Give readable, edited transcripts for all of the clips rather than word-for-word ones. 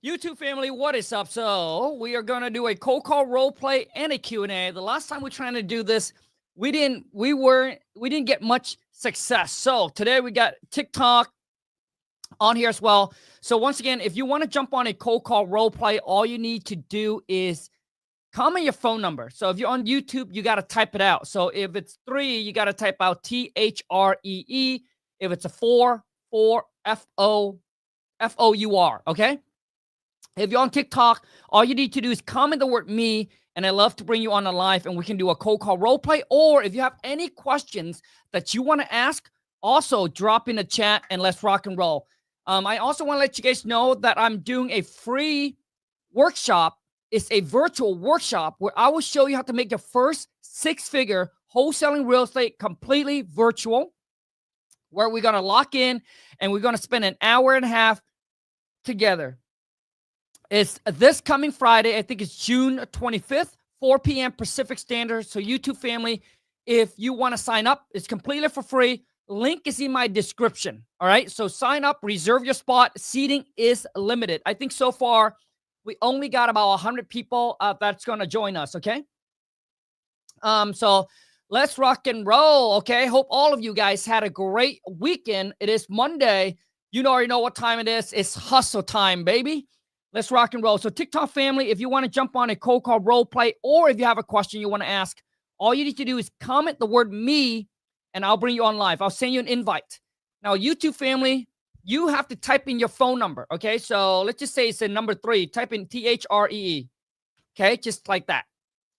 YouTube family, what is up? So we are going to do a cold call role play and a Q&A. The last time we were trying to do this, we didn't get much success. So today we got TikTok on here as well. So once again, if you want to jump on a cold call role play, all you need to do is comment your phone number. So if you're on YouTube, you got to type it out. So if it's 3, you got to type out THREE. If it's a 4, FOUR. Okay. If you're on TikTok, all you need to do is comment the word me, and I love to bring you on a live, and we can do a cold call role play. Or if you have any questions that you want to ask, also drop in the chat and let's rock and roll. I also want to let you guys know that I'm doing a free workshop. It's a virtual workshop where I will show you how to make your first 6-figure wholesaling real estate completely virtual, where we're going to lock in and we're going to spend an hour and a half together. It's this coming Friday. I think it's June 25th, 4 p.m. Pacific Standard. So YouTube family, if you want to sign up, it's completely for free. Link is in my description. All right. So sign up, reserve your spot. Seating is limited. I think so far we only got about 100 people that's going to join us. Okay. So let's rock and roll. Okay. Hope all of you guys had a great weekend. It is Monday. You already know what time it is. It's hustle time, baby. Let's rock and roll. So TikTok family, if you want to jump on a cold call role play, or if you have a question you want to ask, all you need to do is comment the word me, and I'll bring you on live. I'll send you an invite. Now, YouTube family, you have to type in your phone number. Okay. So let's just say it's in number 3. Type in THREE. Okay. Just like that.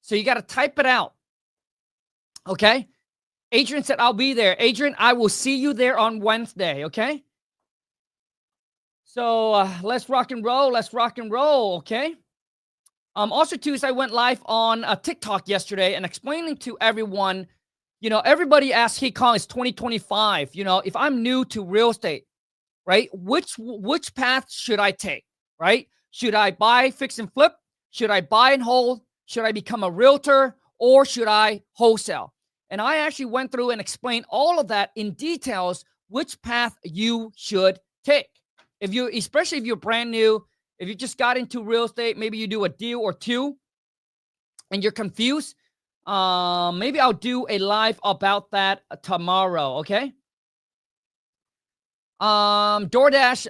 So you got to type it out. Okay. Adrian said, I'll be there. Adrian, I will see you there on Wednesday. Okay. So let's rock and roll. Let's rock and roll. Okay. Also, too, I went live on TikTok yesterday and explaining to everyone, everybody asks, hey, Khang, it's 2025. If I'm new to real estate, right? Which path should I take, right? Should I buy, fix, and flip? Should I buy and hold? Should I become a realtor, or should I wholesale? And I actually went through and explained all of that in details, which path you should take. Especially if you're brand new, if you just got into real estate, maybe you do a deal or two and you're confused, maybe I'll do a live about that tomorrow. Okay. DoorDash,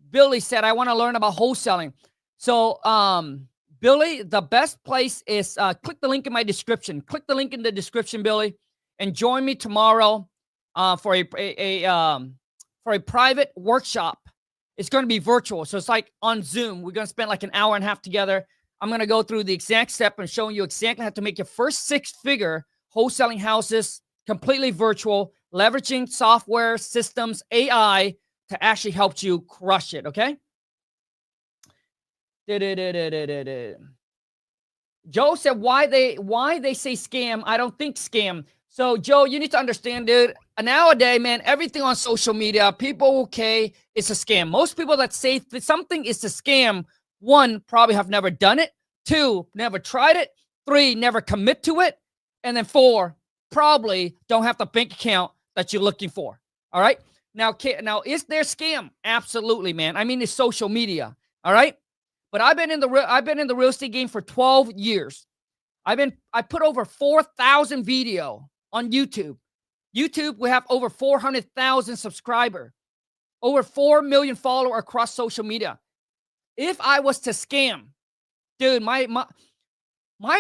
Billy said, I want to learn about wholesaling. So, Billy, the best place is click the link in my description. Click the link in the description, Billy, and join me tomorrow for a private workshop. It's going to be virtual. So it's like on Zoom. We're going to spend like an hour and a half together. I'm going to go through the exact step and showing you exactly how to make your first 6-figure wholesaling houses completely virtual, leveraging software, systems, AI to actually help you crush it. Okay. Joe said, why they say scam? I don't think scam. So, Joe, you need to understand, dude, nowadays, man, everything on social media, people, okay, it's a scam. Most people that say something is a scam, 1, probably have never done it. 2, never tried it. 3, never commit to it. And then 4, probably don't have the bank account that you're looking for. All right. Now, is there scam? Absolutely, man. I mean, it's social media. All right. But I've been in the real estate game for 12 years. I put over 4,000 video on YouTube. YouTube, we have over 400,000 subscribers, over 4 million followers across social media. If I was to scam, dude, my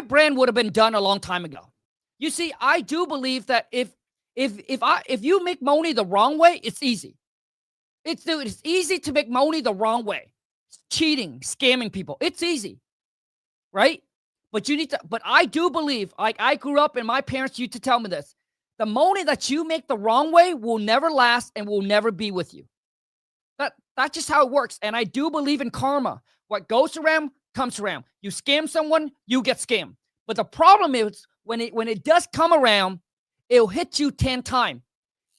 brand would have been done a long time ago. You see, I do believe that if you make money the wrong way, it's easy. It's easy to make money the wrong way. Cheating, scamming people. It's easy. Right? But I do believe, like I grew up and my parents used to tell me this, the money that you make the wrong way will never last and will never be with you. That's just how it works. And I do believe in karma. What goes around comes around. You scam someone, you get scammed. But the problem is when it does come around, it'll hit you 10 times.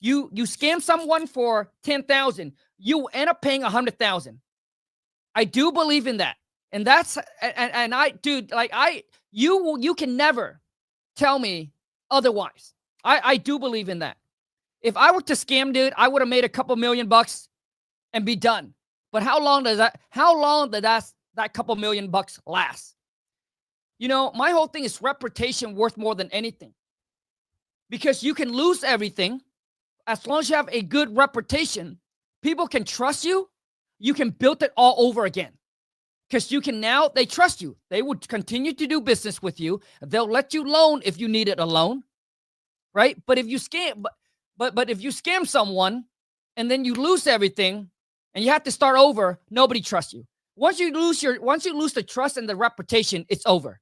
You scam someone for 10,000, you end up paying 100,000. I do believe in that. And you can never tell me otherwise. I do believe in that. If I were to scam, dude, I would have made a couple $1 million and be done. But how long did that couple $1,000,000 last. You know, my whole thing is reputation worth more than anything, because you can lose everything. As long as you have a good reputation, people can trust you. You can build it all over again, because you can now, they trust you. They would continue to do business with you. They'll let you loan if you needed a loan, right? But if you scam, but if you scam someone and then you lose everything and you have to start over, nobody trusts you. Once you lose the trust and the reputation, it's over.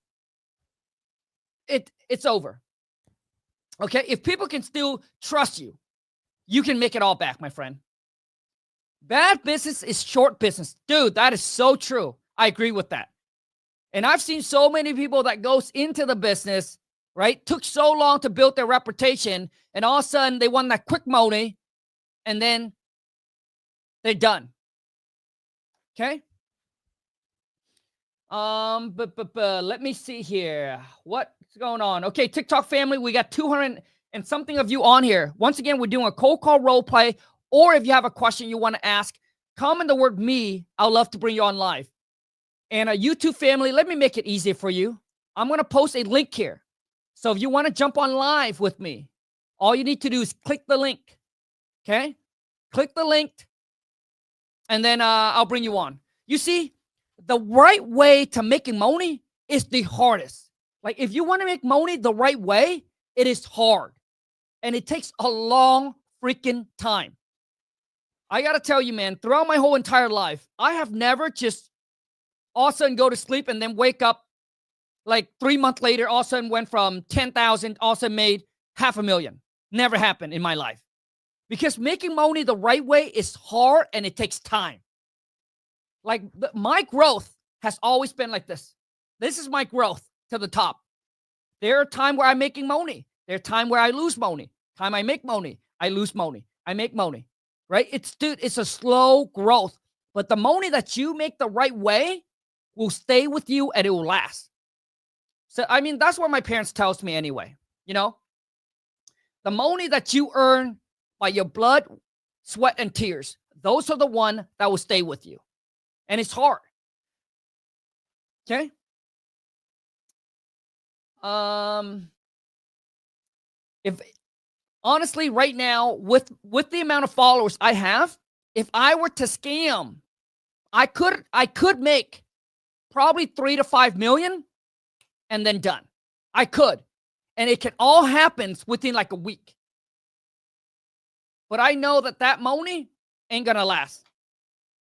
It's over. Okay? If people can still trust you, you can make it all back, my friend. Bad business is short business. Dude, that is so true. I agree with that. And I've seen so many people that goes into the business, right? Took so long to build their reputation, and all of a sudden they want that quick money, and then they're done. Okay? But let me see here. What's going on? Okay, TikTok family, we got 200 and something of you on here. Once again, we're doing a cold call role play, or if you have a question you want to ask, comment the word me. I'd love to bring you on live. And a YouTube family, let me make it easier for you. I'm going to post a link here. So if you want to jump on live with me, all you need to do is click the link. Okay? Click the link, and then I'll bring you on. You see, the right way to making money is the hardest. Like, if you want to make money the right way, it is hard. And it takes a long freaking time. I got to tell you, man, throughout my whole entire life, I have never just all of a sudden go to sleep and then wake up like 3 months later, all of a sudden went from 10,000, all of a sudden made $500,000. Never happened in my life. Because making money the right way is hard and it takes time. Like, my growth has always been like this. This is my growth to the top. There are times where I'm making money. There are times where I lose money. Time I make money, I lose money. I make money, right? It's a slow growth. But the money that you make the right way will stay with you and it will last. So, I mean, that's what my parents tells me anyway. You know, the money that you earn by your blood, sweat, and tears, those are the one that will stay with you. And it's hard. Okay? If honestly, right now, with the amount of followers I have, if I were to scam, I could make probably 3 to 5 million and then done. I could. And it can all happen within like a week. But I know that money ain't gonna last.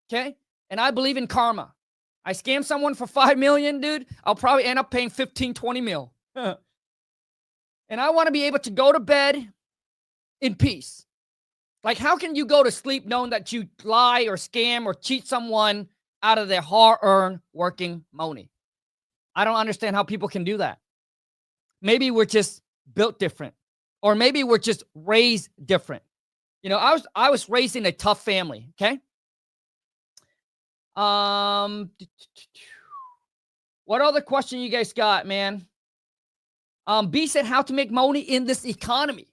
Okay? And I believe in karma. I scam someone for 5 million, dude, I'll probably end up paying 15, 20 mil. And I want to be able to go to bed in peace. Like, how can you go to sleep knowing that you lie or scam or cheat someone out of their hard-earned working money? I don't understand how people can do that. Maybe we're just built different, or maybe we're just raised different. You know, I was raised in a tough family. Okay. What other question you guys got, man? B said how to make money in this economy.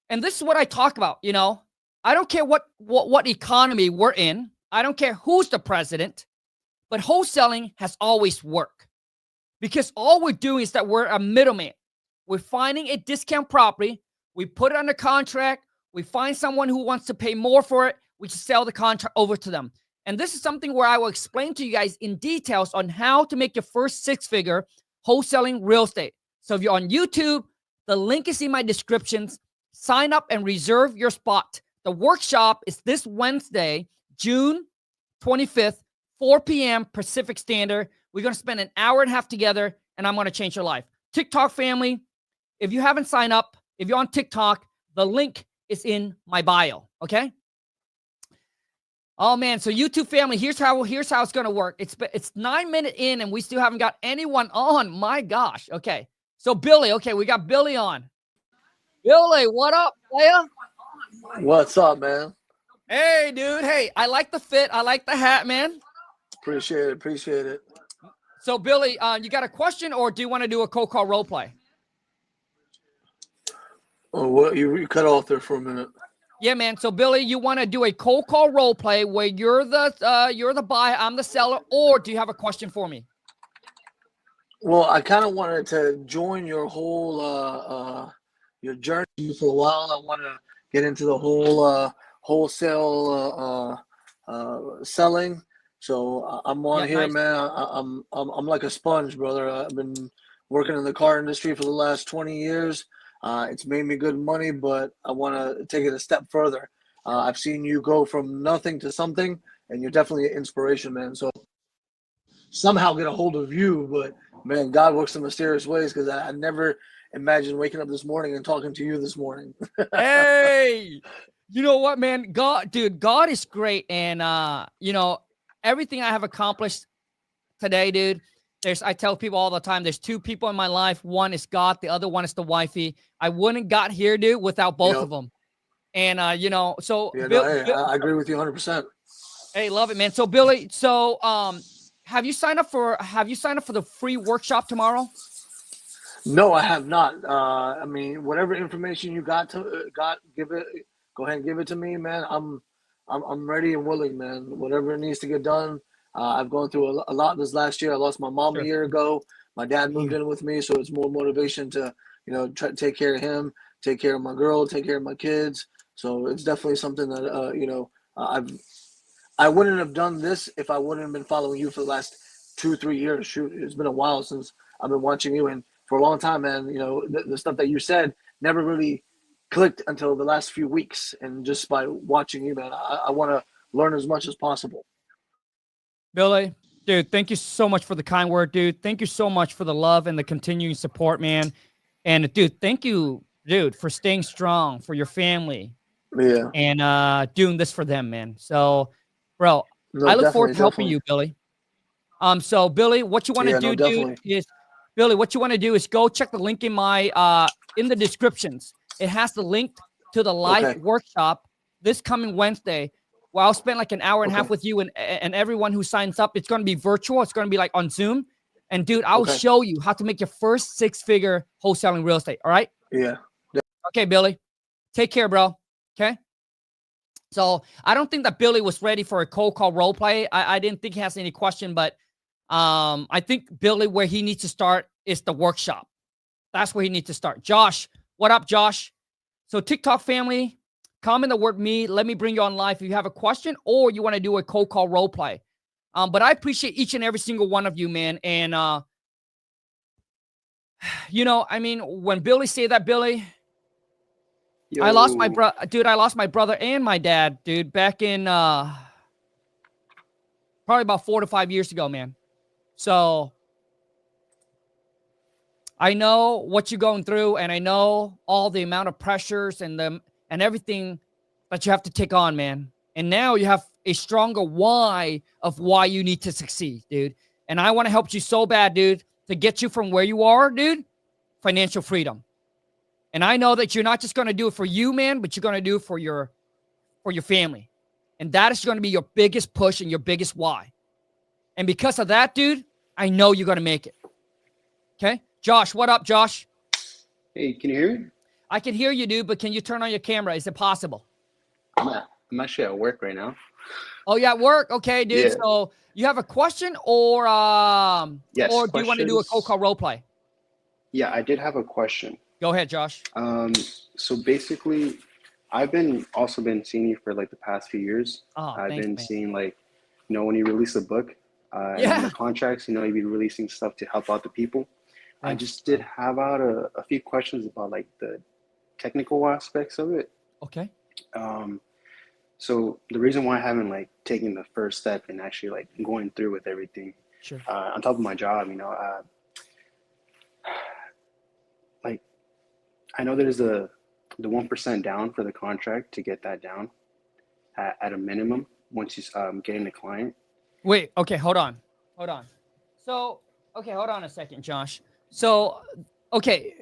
And this is what I talk about, you know. I don't care what economy we're in. I don't care who's the president, but wholesaling has always worked. Because all we're doing is that we're a middleman. We're finding a discount property. We put it under contract. We find someone who wants to pay more for it. We just sell the contract over to them. And this is something where I will explain to you guys in details on how to make your first 6-figure wholesaling real estate. So if you're on YouTube, the link is in my descriptions. Sign up and reserve your spot. The workshop is this Wednesday, June 25th, 4 p.m. Pacific Standard. We're going to spend an hour and a half together, and I'm going to change your life. TikTok family, if you haven't signed up, if you're on TikTok, the link is in my bio, okay? Oh, man, so YouTube family, here's how it's going to work. It's 9 minutes in, and we still haven't got anyone on. My gosh, okay. So, Billy, okay, we got Billy on. Billy, what up, player? What's up, man? Hey, dude. Hey, I like the fit. I like the hat, man. Appreciate it. So, Billy, you got a question, or do you want to do a cold call role play? Oh, what you cut off there for a minute. Yeah, man. So Billy, you want to do a cold call role play where you're the buyer, I'm the seller, or do you have a question for me? Well, I kind of wanted to join your whole your journey for a while. I want to get into the whole wholesale selling. So I'm on Yeah, here, nice. man. I'm like a sponge, brother. I've been working in the car industry for the last 20 years. It's made me good money, but I want to take it a step further. I've seen you go from nothing to something, and you're definitely an inspiration, man. So somehow get a hold of you, but man, God works in mysterious ways because I never imagined waking up this morning and talking to you this morning. Hey, you know what, man? God is great. And, everything I have accomplished today, dude, I tell people all the time, there's two people in my life. One is God. The other one is the wifey. I wouldn't got here, dude, without both Yep. of them. And, so Yeah, no, hey, I agree with you 100%. hey, love it, man. So Billy, have you signed up for the free workshop tomorrow? No, I have not. I mean, whatever information you got, give it. Go ahead and give it to me, man. I'm ready and willing, man. Whatever needs to get done. I've gone through a lot this last year. I lost my mom a Sure. year ago. My dad moved Mm. in with me, so it's more motivation to, try to take care of him, take care of my girl, take care of my kids. So it's definitely something that, I wouldn't have done this if I wouldn't have been following you for the last 2, 3 years. Shoot, it's been a while since I've been watching you, and for a long time, man. The stuff that you said never really clicked until the last few weeks, and just by watching you, man, I want to learn as much as possible. Billy, dude, thank you so much for the kind word, dude. Thank you so much for the love and the continuing support, man. And dude, thank you, dude, for staying strong for your family Yeah, and doing this for them, man. So, bro, no, I look forward definitely, to helping definitely. you, Billy. So Billy, what you want to Yeah, no, do, dude, definitely. is go check the link in my in the descriptions. It has the link to the live Okay, workshop this coming Wednesday, where I'll spend like an hour and a half okay, with you and everyone who signs up. It's gonna be virtual, it's gonna be like on Zoom. And dude, I'll okay. show you how to make your first six-figure wholesaling real estate. All right. Yeah, Okay, Billy. Take care, bro. Okay. So I don't think that Billy was ready for a cold call role play. I didn't think he has any question, but I think Billy, where he needs to start is the workshop. That's where he needs to start. Josh, what up, Josh? So TikTok family, comment the word me. Let me bring you on live if you have a question or you want to do a cold call role play. But I appreciate each and every single one of you, man. And I mean, when Billy say that, Billy, I lost my Yo, dude. I lost my brother and my dad, dude, back in probably about 4 to 5 years ago, man. So I know what you're going through, and I know all the amount of pressures and everything that you have to take on, man. And now you have a stronger why of why you need to succeed, dude. And I want to help you so bad, dude, to get you from where you are, dude, financial freedom. And I know that you're not just going to do it for you, man, but you're going to do it for your family. And that is going to be your biggest push and your biggest why. And because of that, dude, I know you're going to make it. Okay? Josh, what up, Josh? hey, can you hear me? I can hear you, dude, but can you turn on your camera? Is it possible? I'm actually at work right now. Oh, yeah, at work. Okay, dude. Yeah. So you have a question or Yes, do you want to do a cold questions. call role play? Yeah, I did have a question. Go ahead, Josh. Um, so basically, I've also been seeing you for like the past few years. Oh, I've thanks, been man. seeing like, when you release a book, and in the Yeah. contracts, you'd be releasing stuff to help out the people. I Thanks, just did bro. have out a few questions about like the technical aspects of it. Okay. Um, So the reason why I haven't like taken the first step and actually like going through with everything, Sure. on top of my job, like I know there's the 1% down for the contract to get that down at a minimum once you getting the client. Wait, okay, hold on. Hold on. So, okay, hold on a second, Josh. So, okay.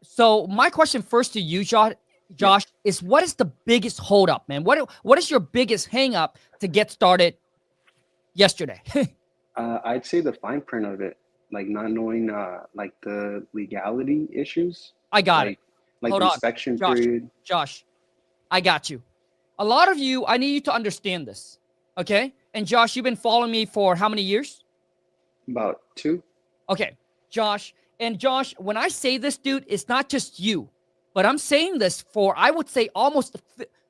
So my question first to you, Yeah, Josh, is what is the biggest holdup, man? What is your biggest hang up to get started yesterday? I'd say the fine print of it, like not knowing like the legality issues, I got it. like like Hold the on. inspection Josh, period. Josh, I got you. A lot of you, I need you to understand this. Okay. And Josh, you've been following me for how many years? About 2. Okay. Josh, when I say this, dude, it's not just you, but I'm saying this for, I would say almost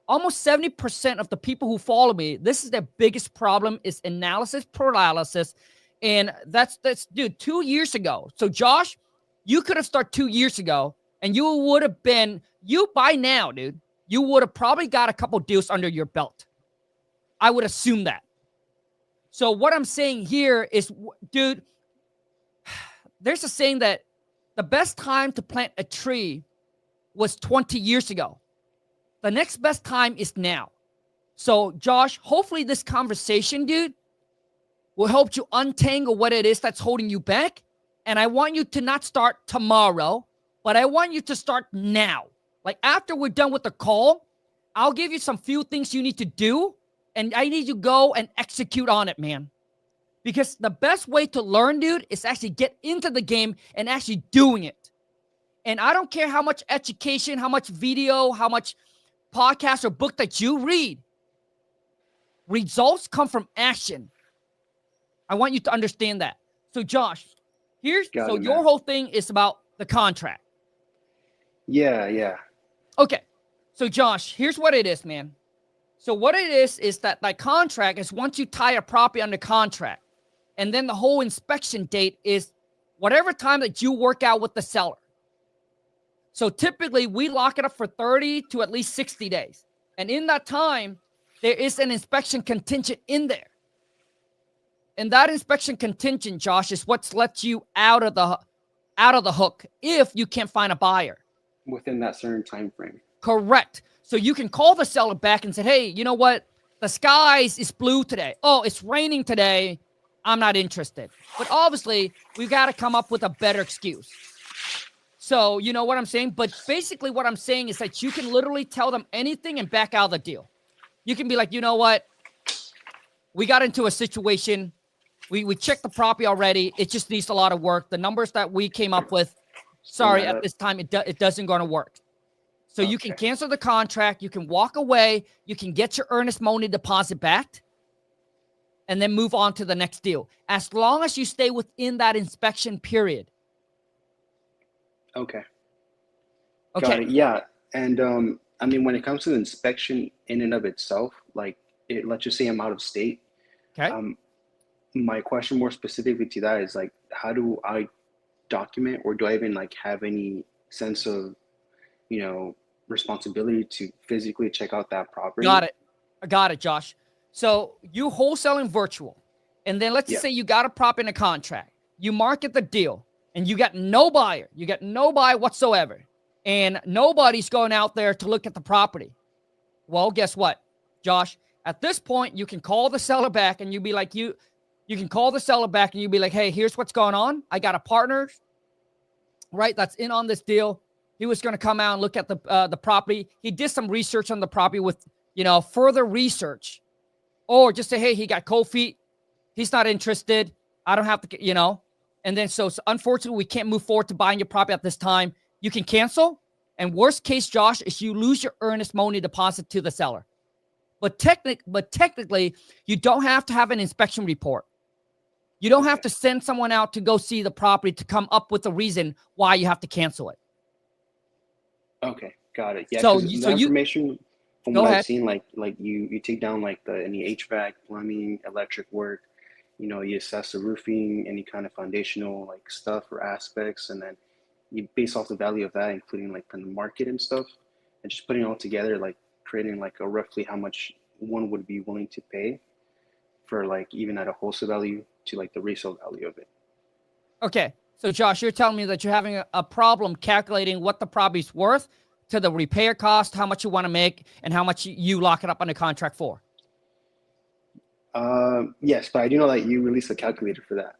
70% of the people who follow me. This is their biggest problem is analysis paralysis. And that's, dude, 2 years ago. So Josh, you could have started 2 years ago and you would have been, you by now, dude, you would have probably got a couple deals under your belt. I would assume that. So what I'm saying here is, dude, there's a saying that the best time to plant a tree was 20 years ago. The next best time is now. So Josh, hopefully this conversation, dude, will help you untangle what it is that's holding you back. And I want you to not start tomorrow, but I want you to start now. Like after we're done with the call, I'll give you some few things you need to do. And I need you to go and execute on it, man. Because the best way to learn, dude, is actually get into the game and actually doing it. And I don't care how much education, how much video, how much podcast or book that you read. Results come from action. I want you to understand that. So Josh, your whole thing is about the contract. Yeah. Okay. So Josh, here's what it is, man. So what it is that contract is once you tie a property under contract, and then the whole inspection date is whatever time that you work out with the seller. So typically we lock it up for 30 to at least 60 days. And in that time, there is an inspection contingent in there. And that inspection contingent, Josh, is what's lets you out of the hook if you can't find a buyer. Within that certain time frame. Correct. So you can call the seller back and say, hey, you know what? The skies is blue today. Oh, it's raining today. I'm not interested. But obviously, we've got to come up with a better excuse. So you know what I'm saying? But basically what I'm saying is that you can literally tell them anything and back out of the deal. You can be like, you know what? We got into a situation. We checked the property already. It just needs a lot of work. The numbers that we came up with, sorry, at this time, it doesn't going to work. So you can cancel the contract. You can walk away. You can get your earnest money deposit back and then move on to the next deal. As long as you stay within that inspection period. Okay. Got it. Yeah. And I mean, when it comes to the inspection in and of itself, like let's just say I'm out of state. Okay. My question more specifically to that is like, how do I document, or do I even like have any sense of, responsibility to physically check out that property? Got it. I got it, Josh. So you wholesaling virtual, and then let's just say you got a prop in a contract. You market the deal, and you got no buyer. You got no buyer whatsoever, and nobody's going out there to look at the property. Well, guess what, Josh? At this point, you can call the seller back, and you be like, you can call the seller back, and you be like, hey, here's what's going on. I got a partner, right, that's in on this deal. He was going to come out and look at the property. He did some research on the property with, further research. Or just say, hey, he got cold feet. He's not interested. I don't have to, And then so unfortunately, we can't move forward to buying your property at this time. You can cancel. And worst case, Josh, is you lose your earnest money deposit to the seller. But technically, you don't have to have an inspection report. You don't have to send someone out to go see the property to come up with a reason why you have to cancel it. Okay, got it. Yeah, so information from what I've seen, like you take down like any HVAC, plumbing, electric work, you assess the roofing, any kind of foundational like stuff or aspects, and then you base off the value of that, including like from the market and stuff, and just putting it all together, like creating like a roughly how much one would be willing to pay for like even at a wholesale value to like the resale value of it. Okay. So Josh, you're telling me that you're having a problem calculating what the property's worth to the repair cost, how much you want to make, and how much you lock it up on the contract for. Yes, but I do know that you released a calculator for that.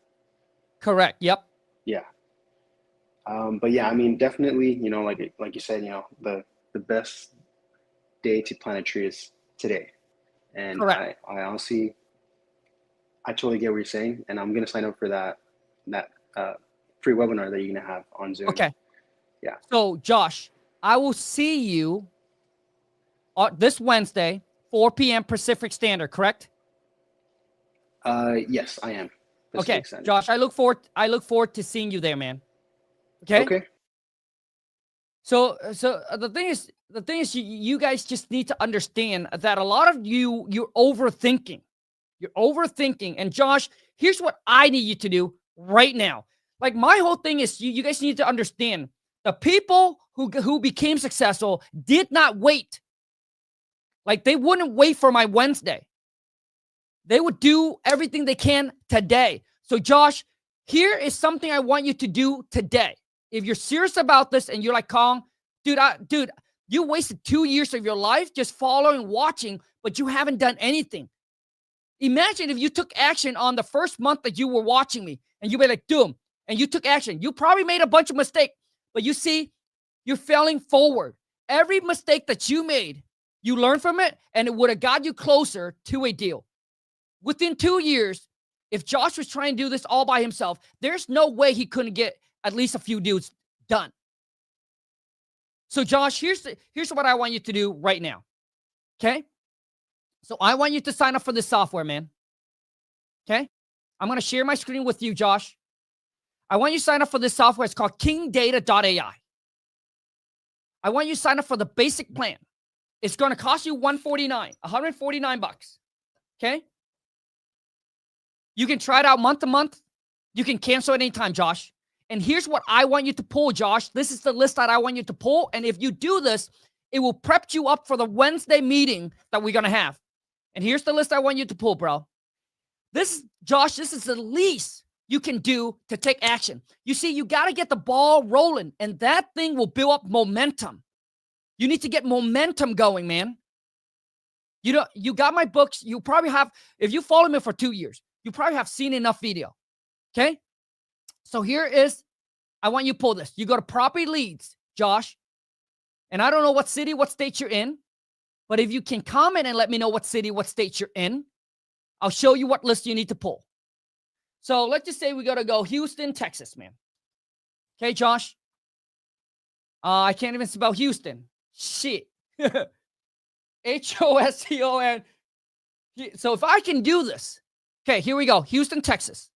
Correct. Yep. Yeah. But yeah, I mean, definitely, like you said, the best day to plant a tree is today. And I honestly, I totally get what you're saying, and I'm gonna sign up for that free webinar that you're gonna have on Zoom. Okay. Yeah. So Josh, I will see you this Wednesday, 4 p.m. Pacific Standard, correct? Yes, I am. Okay, Josh, I look forward to seeing you there, man. Okay. Okay. So the thing is, you guys just need to understand that a lot of you're overthinking. You're overthinking. And Josh, here's what I need you to do right now. Like, my whole thing is you guys need to understand the people who became successful did not wait. Like, they wouldn't wait for my Wednesday. They would do everything they can today. So Josh, here is something I want you to do today. If you're serious about this and you're like, Khang, dude, you wasted 2 years of your life just following, watching, but you haven't done anything. Imagine if you took action on the first month that you were watching me and you were like, doom, and you took action. You probably made a bunch of mistakes, but you see, you're failing forward. Every mistake that you made, you learn from it, and it would have got you closer to a deal. Within 2 years, if Josh was trying to do this all by himself, there's no way he couldn't get at least a few deals done. So Josh, here's what I want you to do right now. Okay? So I want you to sign up for this software, man. Okay? I'm going to share my screen with you, Josh. I want you to sign up for this software. It's called kingdata.ai. I want you to sign up for the basic plan. It's going to cost you $149. Okay? You can try it out month to month. You can cancel at any time, Josh. And here's what I want you to pull, Josh. This is the list that I want you to pull. And if you do this, it will prep you up for the Wednesday meeting that we're going to have. And here's the list I want you to pull, bro. Josh, this is the least you can do to take action. You see, you got to get the ball rolling, and that thing will build up momentum. You need to get momentum going, man. You got my books. You probably have, if you follow me for 2 years, you probably have seen enough video. Okay? So here is, I want you to pull this. You go to property leads, Josh. And I don't know what city, what state you're in, but if you can comment and let me know what city, what state you're in, I'll show you what list you need to pull. So let's just say we got to go Houston, Texas, man. Okay, Josh? I can't even spell Houston. Shit. Hoston. So if I can do this, okay, here we go. Houston, Texas.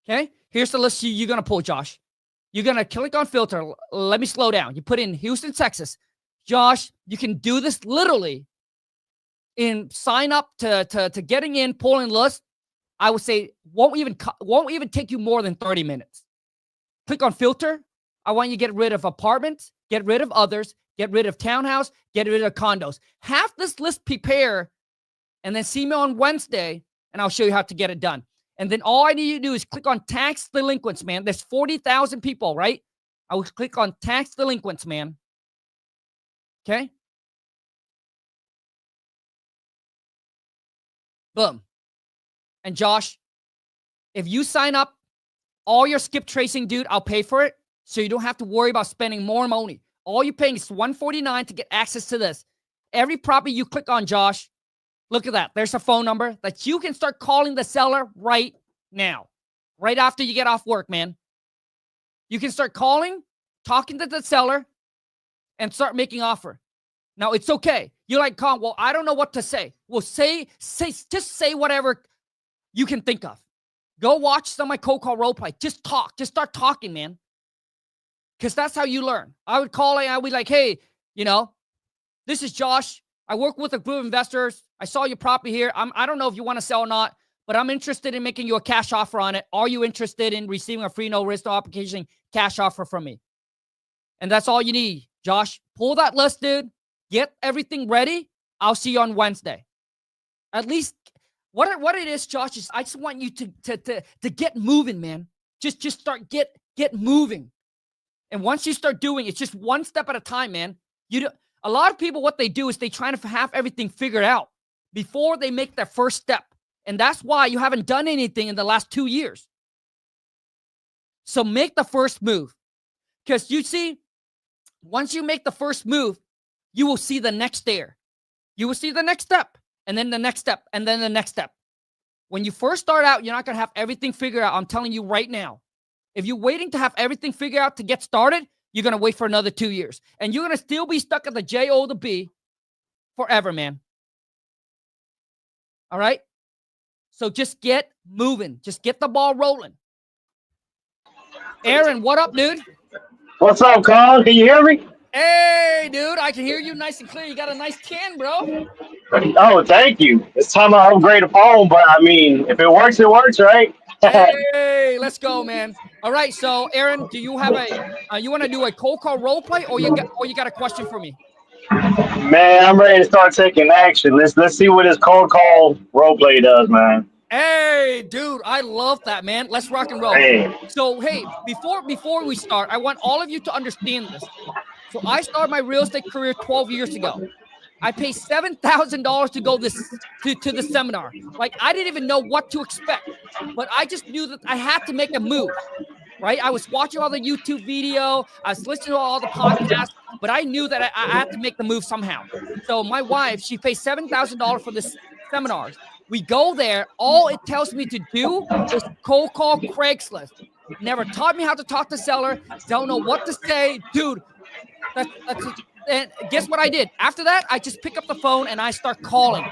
Okay, here's the list you're going to pull, Josh. You're going to click on filter. Let me slow down. You put in Houston, Texas. Josh, you can do this literally in sign up to getting in, pulling list. I would say won't even take you more than 30 minutes. Click on filter. I want you to get rid of apartments, get rid of others, get rid of townhouse, get rid of condos. Have this list prepare, and then see me on Wednesday, and I'll show you how to get it done. And then all I need you to do is click on tax delinquents, man. There's 40,000 people, right? I will click on tax delinquents, man. Okay? Boom. And Josh, if you sign up, all your skip tracing, dude, I'll pay for it. So you don't have to worry about spending more money. All you're paying is $149 to get access to this. Every property you click on, Josh, look at that. There's a phone number that you can start calling the seller right now. Right after you get off work, man. You can start calling, talking to the seller, and start making offer. Now, it's okay. You're like, Khang, well, I don't know what to say. Well, just say whatever you can think of. Go watch some of my cold call role play. Just talk. Just start talking, man. Because that's how you learn. I would call and I would be like, hey, this is Josh. I work with a group of investors. I saw your property here. I don't know if you want to sell or not, but I'm interested in making you a cash offer on it. Are you interested in receiving a free no risk no application cash offer from me? And that's all you need, Josh. Pull that list, dude. Get everything ready. I'll see you on Wednesday. At least what it is, Josh, is I just want you to get moving, man. Just start get moving. And once you start doing, it's just one step at a time, man. A lot of people, what they do is they try to have everything figured out before they make their first step. And that's why you haven't done anything in the last 2 years. So make the first move. Because you see, once you make the first move, you will see the next stair. You will see the next step, and then the next step, and then the next step. When you first start out, you're not going to have everything figured out. I'm telling you right now. If you're waiting to have everything figured out to get started, you're going to wait for another 2 years. And you're going to still be stuck at the J-O to B. forever, man. All right? So just get moving. Just get the ball rolling. Aaron, what up, dude? What's up, Khang? Can you hear me? Hey, dude, I can hear you nice and clear. You got a nice tan, bro. Oh, thank you. It's time I upgrade a phone, but I mean, if it works, right? Hey, let's go, man. All right, so Aaron, do you have you want to do a cold call role play, or you got a question for me? Man, I'm ready to start taking action. Let's see what this cold call role play does, man. Hey, dude, I love that, man. Let's rock and roll. Hey. So, hey, before we start, I want all of you to understand this. So, I started my real estate career 12 years ago. I paid $7,000 to go to the seminar. Like, I didn't even know what to expect, but I just knew that I had to make a move. Right? I was watching all the YouTube video. I was listening to all the podcasts, but I knew that I had to make the move somehow. So my wife, she paid $7,000 for this seminars. We go there. All it tells me to do is cold call Craigslist. Never taught me how to talk to seller. Don't know what to say. Dude, and guess what I did? After that, I just pick up the phone and I start calling.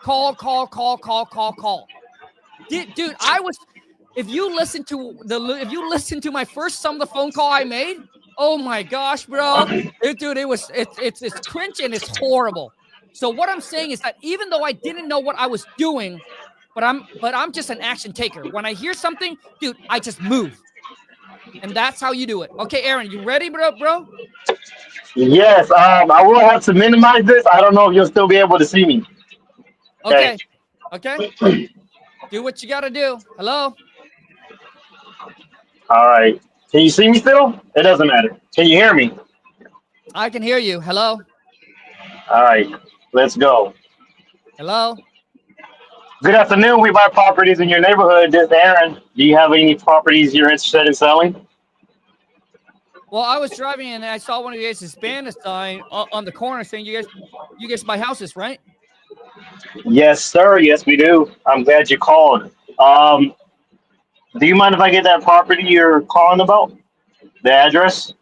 Call. Dude, I was... If you listen to my first some of the phone call I made, oh my gosh, bro, dude, it's cringe and it's horrible. So what I'm saying is that even though I didn't know what I was doing, but I'm just an action taker. When I hear something, dude, I just move, and that's how you do it. Okay, Aaron, you ready, bro? Yes. I will have to minimize this. I don't know if you'll still be able to see me. Okay. Do what you got to do. Hello. All right. Can you see me still? It doesn't matter. Can you hear me? I can hear you. Hello. All right. Let's go. Hello. Good afternoon. We buy properties in your neighborhood. This is Aaron. Do you have any properties you're interested in selling? Well, I was driving and I saw one of you guys' Spanish sign on the corner saying you guys buy houses, right? Yes, sir. Yes, we do. I'm glad you called. Do you mind if I get that property you're calling about? The address?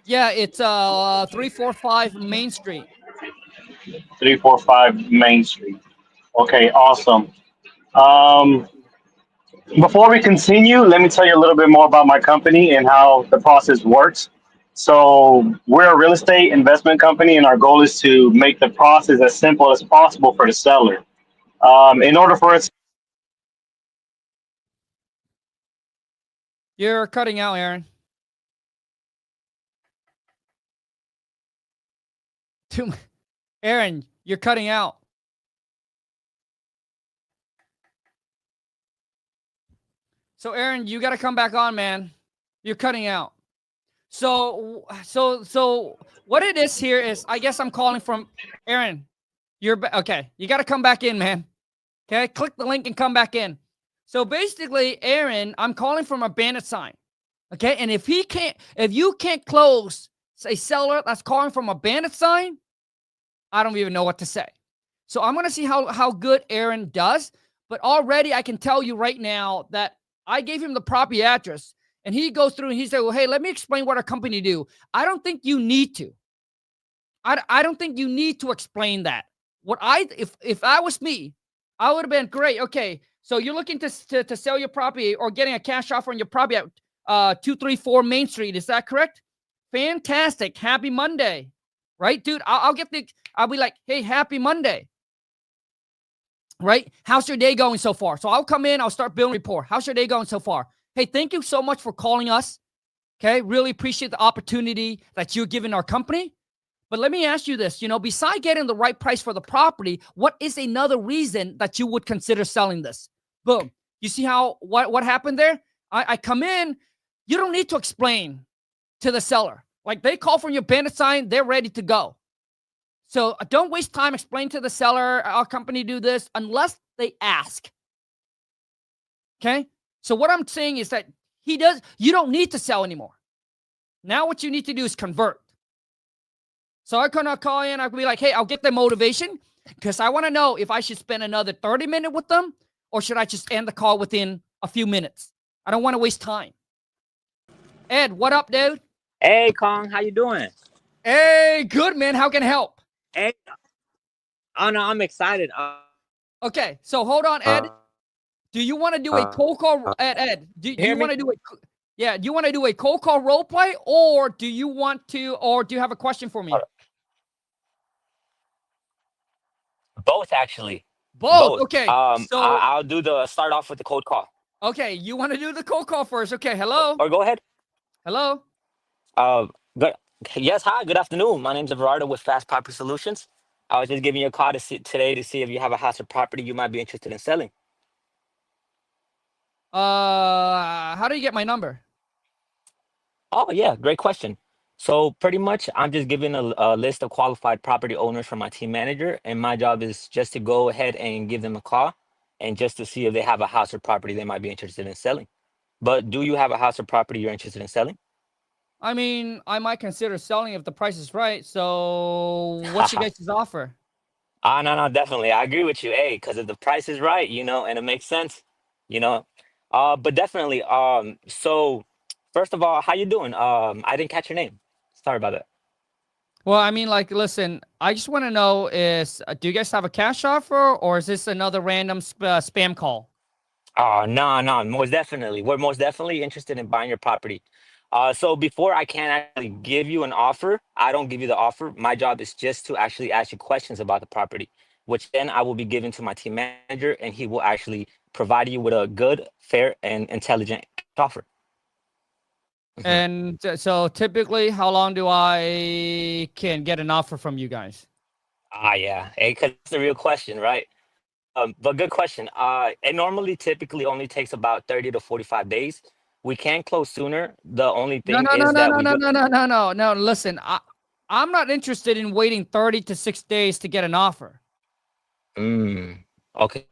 Yeah, it's 345 Main Street. 345 Main Street. Okay, awesome. Before we continue, let me tell you a little bit more about my company and how the process works. So we're a real estate investment company, and our goal is to make the process as simple as possible for the seller. In order for us... You're cutting out, Aaron. Aaron, you're cutting out. So, Aaron, you got to come back on, man. You're cutting out. So what it is here is, I guess I'm calling from Aaron. Okay. You got to come back in, man. Okay. Click the link and come back in. So basically, Aaron, I'm calling from a bandit sign. Okay. And if you can't close a seller that's calling from a bandit sign, I don't even know what to say. So I'm going to see how good Aaron does. But already I can tell you right now that I gave him the property address and he goes through and he said, well, hey, let me explain what our company do. I don't think you need to. I don't think you need to explain that. If I was me, I would have been great. Okay. So you're looking to sell your property or getting a cash offer on your property at 234 Main Street. Is that correct? Fantastic. Happy Monday. Right, dude? I'll be like, hey, happy Monday. Right? How's your day going so far? So I'll come in, I'll start building rapport. How's your day going so far? Hey, thank you so much for calling us. Okay. Really appreciate the opportunity that you're giving our company. But let me ask you this, besides getting the right price for the property, what is another reason that you would consider selling this? Boom. You see what happened there? I come in, you don't need to explain to the seller. Like they call from your bandit sign, they're ready to go. So don't waste time explaining to the seller, our company do this, unless they ask. Okay? So what I'm saying is that you don't need to sell anymore. Now what you need to do is convert. So I'm going to call in, I'll be like, hey, I'll get their motivation because I want to know if I should spend another 30 minutes with them or should I just end the call within a few minutes? I don't want to waste time. Ed, what up, dude? Hey, Khang, how you doing? Hey, good, man. How can I help? Hey, Oh no, I'm excited. Okay, so hold on, Ed. Do you want to do a cold call, Ed? Do hear you me? want to do do you want to do a cold call role play, or do you have a question for me? Both, actually. Both. Okay. So I'll do the start off with the cold call. okay, you want to do the cold call first? Okay. Hello. Or go ahead. Hello. Good. Yes, hi. Good afternoon. My name's Everardo with Fast Property Solutions. I was just giving you a call today to see if you have a house or property you might be interested in selling. How do you get my number? Oh, yeah, great question. So pretty much, I'm just giving a list of qualified property owners from my team manager, and my job is just to go ahead and give them a call, and just to see if they have a house or property they might be interested in selling. But do you have a house or property you're interested in selling? I mean, I might consider selling if the price is right. So, what's your guys' offer? No, definitely. I agree with you. Hey, because if the price is right, and it makes sense, you know. But definitely. So first of all, how you doing? I didn't catch your name. Sorry about that. Well, I mean, like, listen, I just want to know do you guys have a cash offer, or is this another random spam call? Oh, no, most definitely. We're most definitely interested in buying your property. So before I can actually give you an offer, I don't give you the offer. My job is just to actually ask you questions about the property, which then I will be giving to my team manager, and he will actually provide you with a good, fair, and intelligent offer. Mhm. And so, typically, how long do I can get an offer from you guys? Yeah. Hey, 'cause it's the real question, right? But good question. It normally typically only takes about 30 to 45 days. We can close sooner. The only No, thing no, no, is no, that no, we no, go. no, no, no, no, no. Listen, I'm not interested in waiting 30 to 6 days to get an offer. Okay.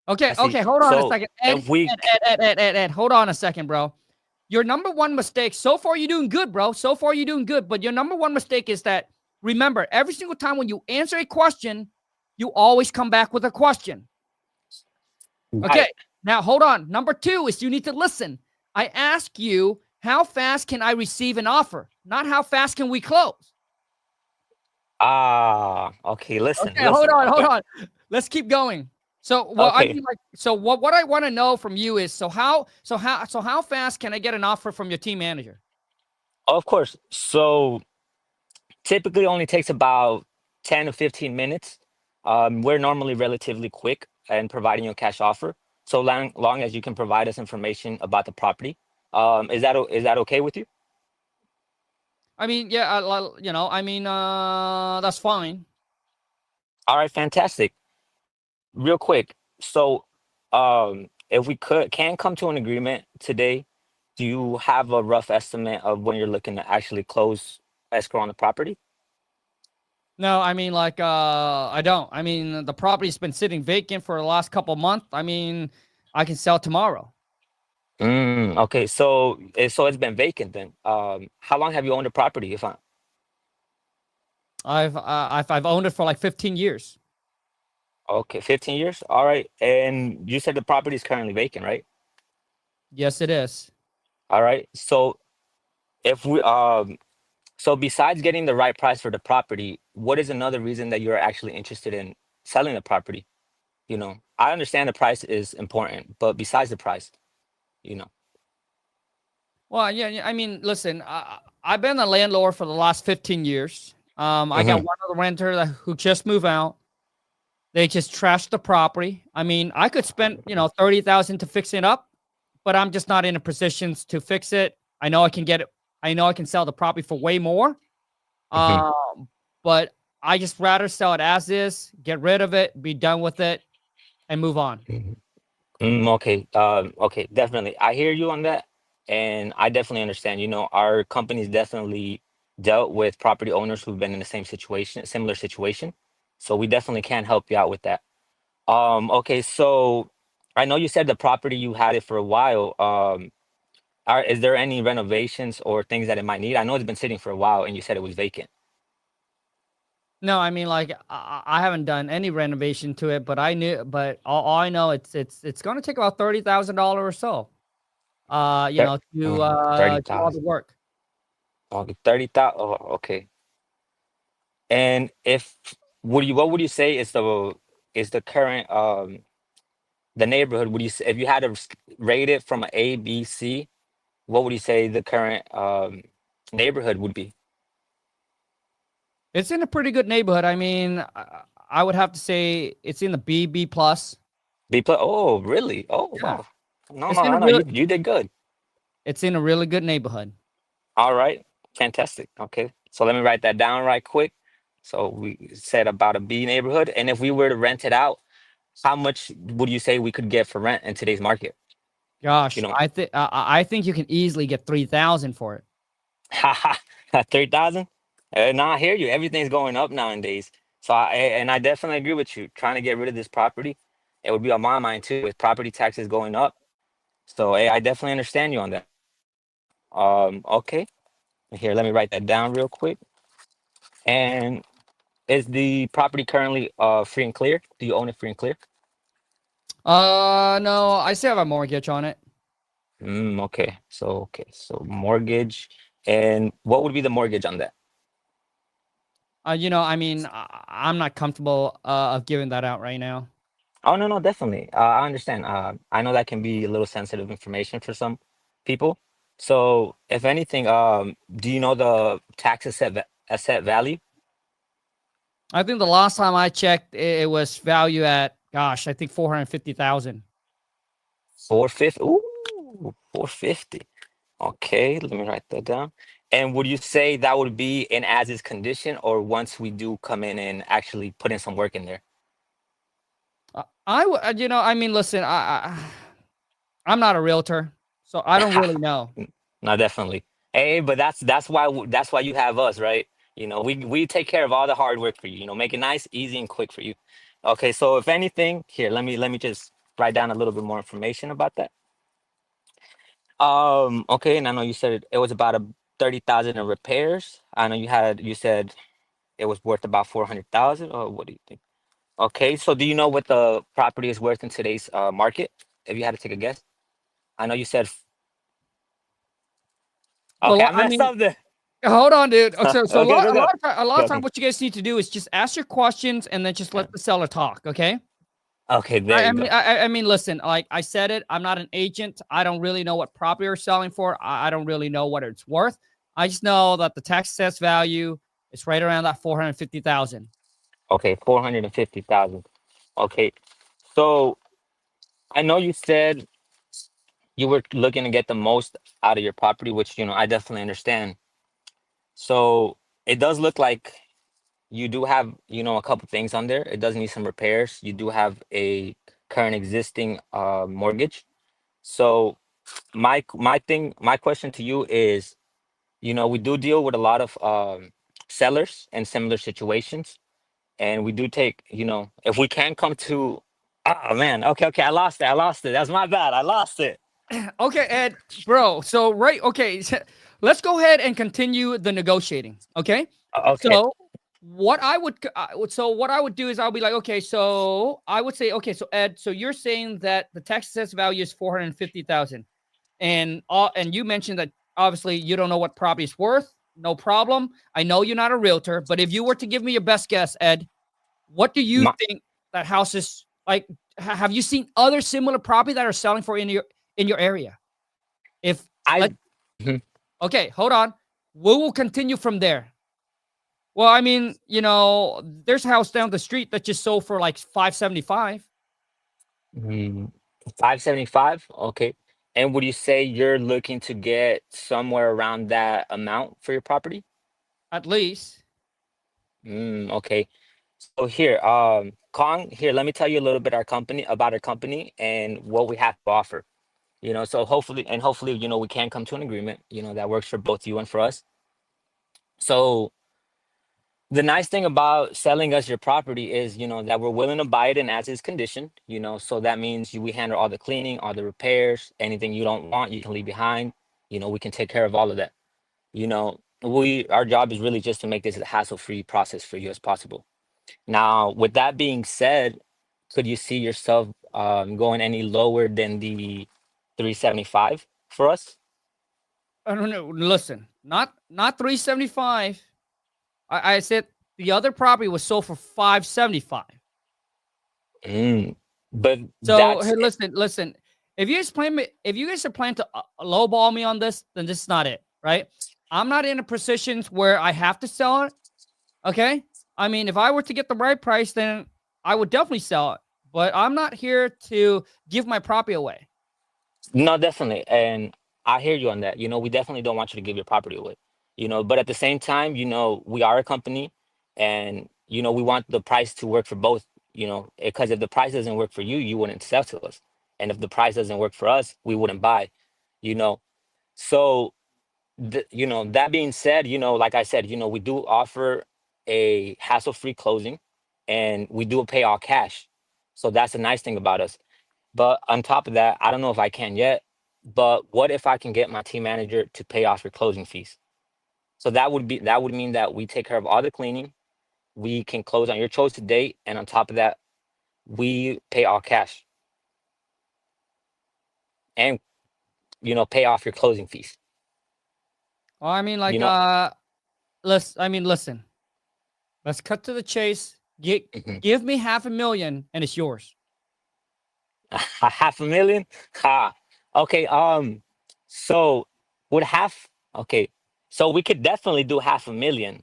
I see. Okay, hold on a So second. Ed, if we, Ed, hold on a second, bro. Your number one mistake, so far you're doing good, bro. So far you're doing good. But your number one mistake is that, remember, every single time when you answer a question, you always come back with a question. Okay, right. now hold on. Number two is you need to listen. I ask you, how fast can I receive an offer? Not how fast can we close? Okay. Listen, Okay, hold listen. on, hold Okay. on. Let's keep going. So, well, I Okay. mean, like, so what I want to know from you is, how fast can I get an offer from your team manager? Of course. So typically only takes about 10 to 15 minutes. We're normally relatively quick in providing you a cash offer. So long as you can provide us information about the property. Is that okay with you? I mean, yeah, that's fine. All right, fantastic. Real quick. So, if we can come to an agreement today, do you have a rough estimate of when you're looking to actually close escrow on the property? No, I mean, like, I don't. I mean, the property's been sitting vacant for the last couple months. I mean, I can sell tomorrow. Okay, so it's been vacant then. How long have you owned the property? If I I've owned it for like 15 years. Okay, 15 years. All right, and you said the property is currently vacant, right? Yes, it is. All right. So if we so besides getting the right price for the property, what is another reason that you're actually interested in selling the property? I understand the price is important, but besides the price, you know. Well, yeah. I mean, listen, I've been a landlord for the last 15 years. I got Hmm. one other renter who just moved out. They just trashed the property. I mean, I could spend, 30,000 to fix it up, but I'm just not in a position to fix it. I know I can get it. I know I can sell the property for way more. Hmm. But I just rather sell it as is, get rid of it, be done with it, and move on. Okay. Okay. Definitely. I hear you on that. And I definitely understand. Our company's definitely dealt with property owners who've been in the same situation, similar situation. So we definitely can help you out with that. Okay. So I know you said the property you had it for a while. Is there any renovations or things that it might need? I know it's been sitting for a while and you said it was vacant. No, I mean, like, I haven't done any renovation to it, but but all I know, it's going to take about $30,000 or so. Thir- To do all the 30,000. work. Okay, 30,000. Oh, okay. And if what would you say is the current the neighborhood? Would you say, if you had to rate it from an A, B, C, what would you say the current neighborhood would be? It's in a pretty good neighborhood. I mean, I would have to say it's in the B plus. B plus. Oh, really? Oh, Yeah, wow. No, it's no, in a no, no. real. You did good. It's in a really good neighborhood. All right. Fantastic. Okay. So let me write that down right quick. So we said about a B neighborhood. And if we were to rent it out, how much would you say we could get for rent in today's market? You Gosh, know, I think you can easily get 3,000 for it. 3,000? No, I hear you. Everything's going up nowadays. So I definitely agree with you. Trying to get rid of this property, it would be on my mind too, with property taxes going up. So I definitely understand you on that. Okay. Here, let me write that down real quick. And is the property currently free and clear? Do you own it free and clear? No, I still have a mortgage on it. Okay. So mortgage. And what would be the mortgage on that? I mean, I'm not comfortable of giving that out right now. Oh, no, no, definitely. I understand. I know that can be a little sensitive information for some people. So, if anything, do you know the tax asset value? I think the last time I checked, it was value at, gosh, I think 450,000. 450. Ooh, 450. Okay, let me write that down. And would you say that would be in as is condition, or once we do come in and actually put in some work in there? I mean, listen, I'm not a realtor, so I don't really know. No, definitely. Hey, but that's why you have us, right? We take care of all the hard work for you. Make it nice, easy, and quick for you. Okay, so if anything, here, let me just write down a little bit more information about that. Okay, and I know you said it was about a 30,000 in repairs. I know you said it was worth about 400,000, or what do you think? Okay, so do you know what the property is worth in today's market? If you had to take a guess, I know you said. Okay, Well, I I messed mean, up there. hold on, dude. Okay, so Okay, go go. a lot Go, of time, go. what you guys need to do is just ask your questions and then just Uh, let the seller talk. Okay. Okay, there I you mean, go. I mean, listen. Like I said, I'm not an agent. I don't really know what property you're selling for. I don't really know what it's worth. I just know that the tax assessed value is right around that 450,000. Okay, 450,000. Okay, so I know you said you were looking to get the most out of your property, which I definitely understand. So it does look like you do have a couple things on there. It does need some repairs. You do have a current existing mortgage. So my question to you is, we do deal with a lot of sellers in similar situations, and we do take, if we can come to. Oh man, okay, I lost it. That's my bad. I lost it. Okay, Ed, bro. So right, okay, let's go ahead and continue the negotiating. Okay. Okay. So what I would do is I'll be like, okay, so I would say, okay, so Ed, so you're saying that the tax assessed value is 450,000, and you mentioned that obviously you don't know what property is worth. No problem. I know you're not a realtor, but if you were to give me your best guess, Ed, what do you My, think that house is like? Have you seen other similar property that are selling for in your area? If I let Okay, hold on. We will continue from there. Well, I mean, there's a house down the street that just sold for like 575 mm, 575. Okay. And would you say you're looking to get somewhere around that amount for your property? at least. Okay. So here, Kong, here, let me tell you a little bit about our company and what we have to offer. So hopefully, we can come to an agreement, that works for both you and for us. So the nice thing about selling us your property is, that we're willing to buy it in as is condition, so that means we handle all the cleaning, all the repairs, anything you don't want, you can leave behind. We can take care of all of that. Our job is really just to make this a hassle-free process for you as possible. Now, with that being said, could you see yourself going any lower than the 375 for us? I don't know. Listen, not 375. I said The other property was sold for 575. But So that's hey, listen. If you guys are planning to lowball me on this, then this is not it, right? I'm not in a position where I have to sell it. Okay. I mean, if I were to get the right price, then I would definitely sell it. But I'm not here to give my property away. no, definitely. And I hear you on that. We definitely don't want you to give your property away. But at the same time, we are a company and we want the price to work for both, because if the price doesn't work for you, you wouldn't sell to us. And if the price doesn't work for us, we wouldn't buy, you know. So that being said, like I said, we do offer a hassle-free closing and we do pay all cash. So that's a nice thing about us. But on top of that, I don't know if I can yet, but what if I can get my team manager to pay off your closing fees? So that would mean that we take care of all the cleaning, we can close on your chosen date, and on top of that, we pay all cash and pay off your closing fees. Well, I mean, You like, know, listen. Let's cut to the chase. mhm. Give me $500,000 and it's yours. $500,000. Ha. Okay. So would half. Okay. So we could definitely do 500,000.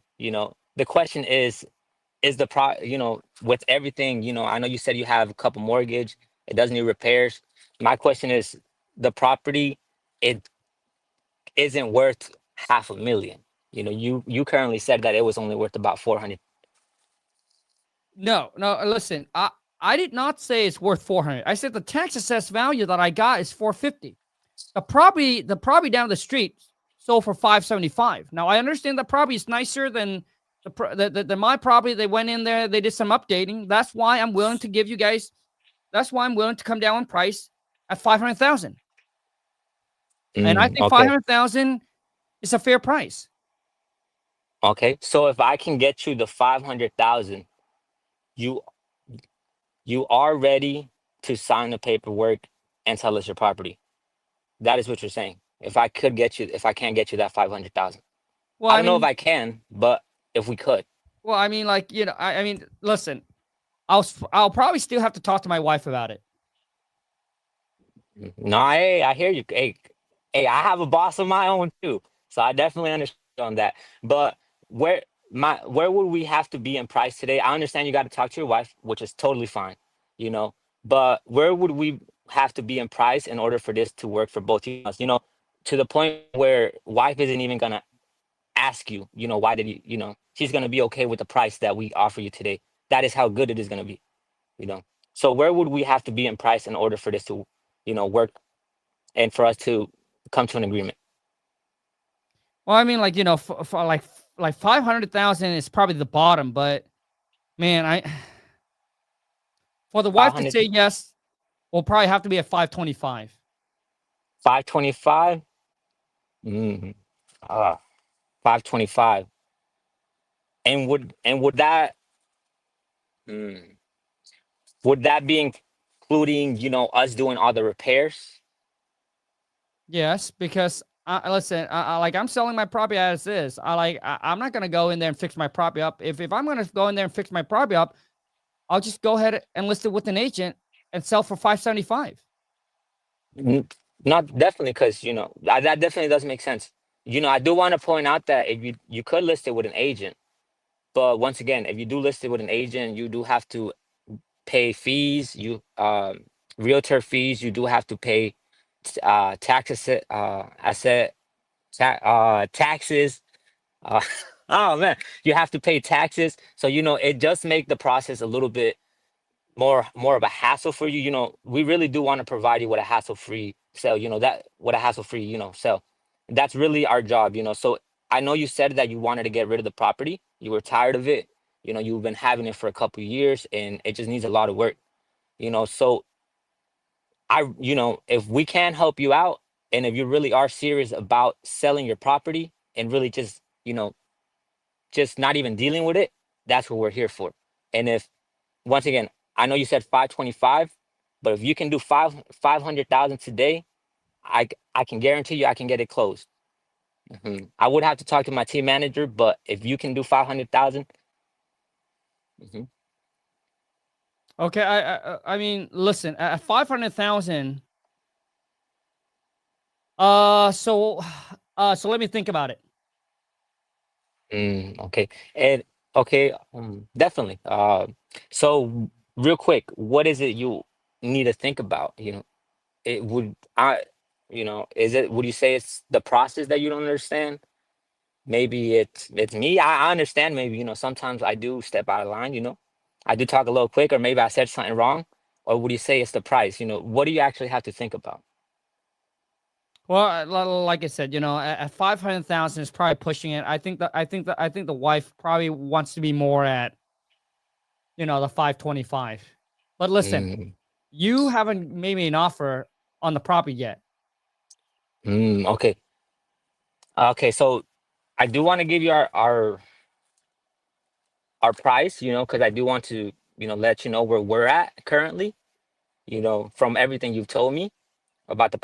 The question is the with everything. I know you said you have a couple mortgage. It does need repairs. My question is, the property, it isn't worth 500,000. You currently said that it was only worth about 400. No, listen. I did not say it's worth 400. I said the tax assessed value that I got is 450. The property down the street sold for 575. Now I understand the property is nicer than than my property. They went in there, they did some updating. That's why I'm willing to give you guys. That's why I'm willing to come down in price at 500,000. And I think Okay. 500,000 is a fair price. Okay. So if I can get you the 500,000, you you are ready to sign the paperwork and sell us your property. That is what you're saying. If I can't get you that 500,000. Well, I I don't know if mean, I can, but if we could. like I mean, listen. I'll probably still have to talk to my wife about it. No, hey, I hear you. Hey, I have a boss of my own too, so I definitely understand on that. But where where would we have to be in price today? I understand you got to talk to your wife, which is totally fine, you know. But where would we have to be in price in order for this to work for both of us? To the point where wife isn't even gonna ask you, why did she's gonna be okay with the price that we offer you today. That is how good it is gonna be, you know. So where would we have to be in price in order for this to, work and for us to come to an agreement? Well, I mean, like for like 500,000 is probably the bottom, but man, I for the wife to 500, say yes, we'll probably have to be at 525. 525, mm, uh, 525, and mm, would that be including, us doing all the repairs? Yes, because listen, like I'm selling my property as is. I'm not gonna go in there and fix my property up. If I'm gonna go in there and fix my property up, I'll just go ahead and list it with an agent and sell for 575. N- Not definitely, because that definitely doesn't make sense. I do want to point out that if you could list it with an agent, but once again, if you do list it with an agent, you do have to pay fees. Realtor fees. You do have to pay taxes. Uh, oh man, you have to pay taxes. So it just make the process a little bit more of a hassle for you. We really do want to provide you with a hassle-free sale. That with a hassle-free sale. That's really our job. So I know you said that you wanted to get rid of the property. You were tired of it. You've been having it for a couple of years, and it just needs a lot of work. So if we can help you out, and if you really are serious about selling your property and really just not even dealing with it, that's what we're here for. And if once again, I know you said 525, but if you can do 500,000 today, I can guarantee you I can get it closed. I would have to talk to my team manager, but if you can do 500,000, Mhm. Okay, I mean, listen, at 500,000. So let me think about it. Okay. And okay, definitely. So real quick, what is it you need to think about? It would I, is it, would you say it's the process that you don't understand? Maybe it's me. I understand maybe, sometimes I do step out of line, I do talk a little quick, or maybe I said something wrong. Or would you say it's the price? What do you actually have to think about? Well, like I said, at 500,000 is probably pushing it. I think the wife probably wants to be more at, the 525. But listen, Mm, you haven't made me an offer on the property yet. okay. Okay, so I do want to give you our price, because I do want to, let you know where we're at currently, from everything you've told me about the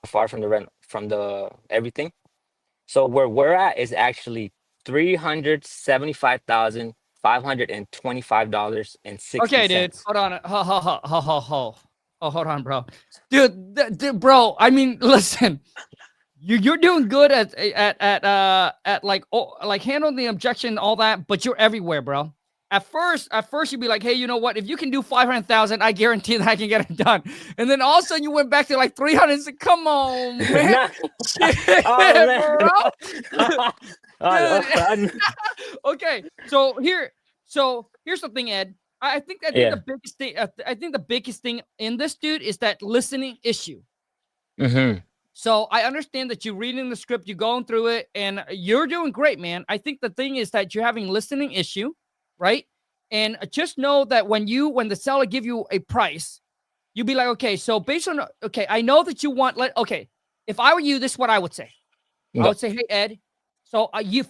far from the rent, from the everything. So where we're at is actually $375,525 and 60 Okay, dude. cents. Hold on. Oh, hold on, bro. Dude, bro. I mean, listen. You're doing good at like handling the objection, all that, but you're everywhere, bro. At first you'd be like, hey, you know what? If you can do 500,000, I guarantee that I can get it done. And then all of a sudden you went back to like 300. Come on, man. Nah. Shit, Oh man. bro. Oh, Dude. Okay, here's the thing, Ed. I think yeah. the biggest thing. I think the biggest thing in this, dude, is that listening issue. Mm-hmm. So I understand that you're reading the script, you're going through it, and you're doing great, man. I think the thing is that you're having listening issue, right? And just know that when the seller give you a price, you be like, okay, so based on, okay, I know that you want, okay, if I were you, this is what I would say. I Go. would say, hey, Ed, so you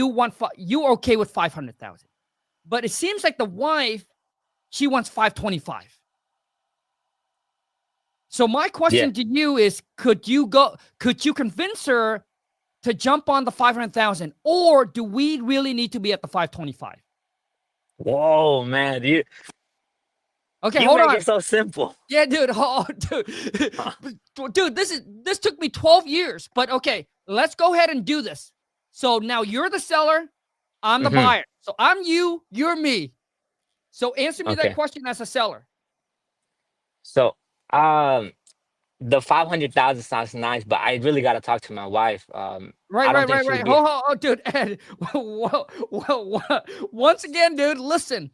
want, you're okay with 500,000, but it seems like the wife, she wants 525. So my Yeah. question to you is, could you convince her to jump on the 500,000, or do we really need to be at the 525? Whoa, man. You Okay, you hold make on. it so simple. Yeah, dude. Oh, dude. Dude, this took me 12 years, but okay, let's go ahead and do this. So now you're the seller, I'm the Mm-hmm. buyer. So I'm you, you're me. So answer me that Okay. question as a seller. So, the 500,000 sounds nice, but I really got to talk to my wife. Right, I don't right, think right, she'll right. be. Oh, dude, Ed. Once again, dude, listen.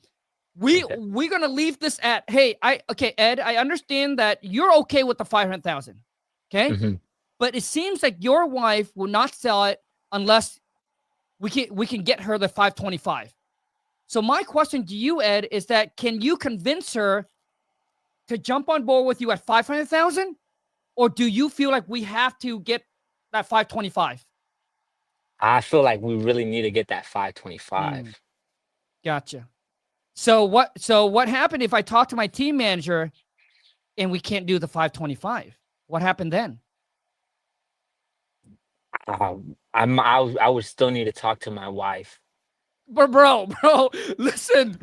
Okay. We're gonna leave this at, hey, okay, Ed, I understand that you're okay with the 500,000. Okay, Mm-hmm. but it seems like your wife will not sell it unless we can get her the 525. So my question to you, Ed, is that can you convince her to jump on board with you at 500,000, or do you feel like we have to get that 525? I feel like we really need to get that 525. Gotcha. So what happened if I talk to my team manager and we can't do the 525? What happened then? I would still need to talk to my wife. But bro, listen.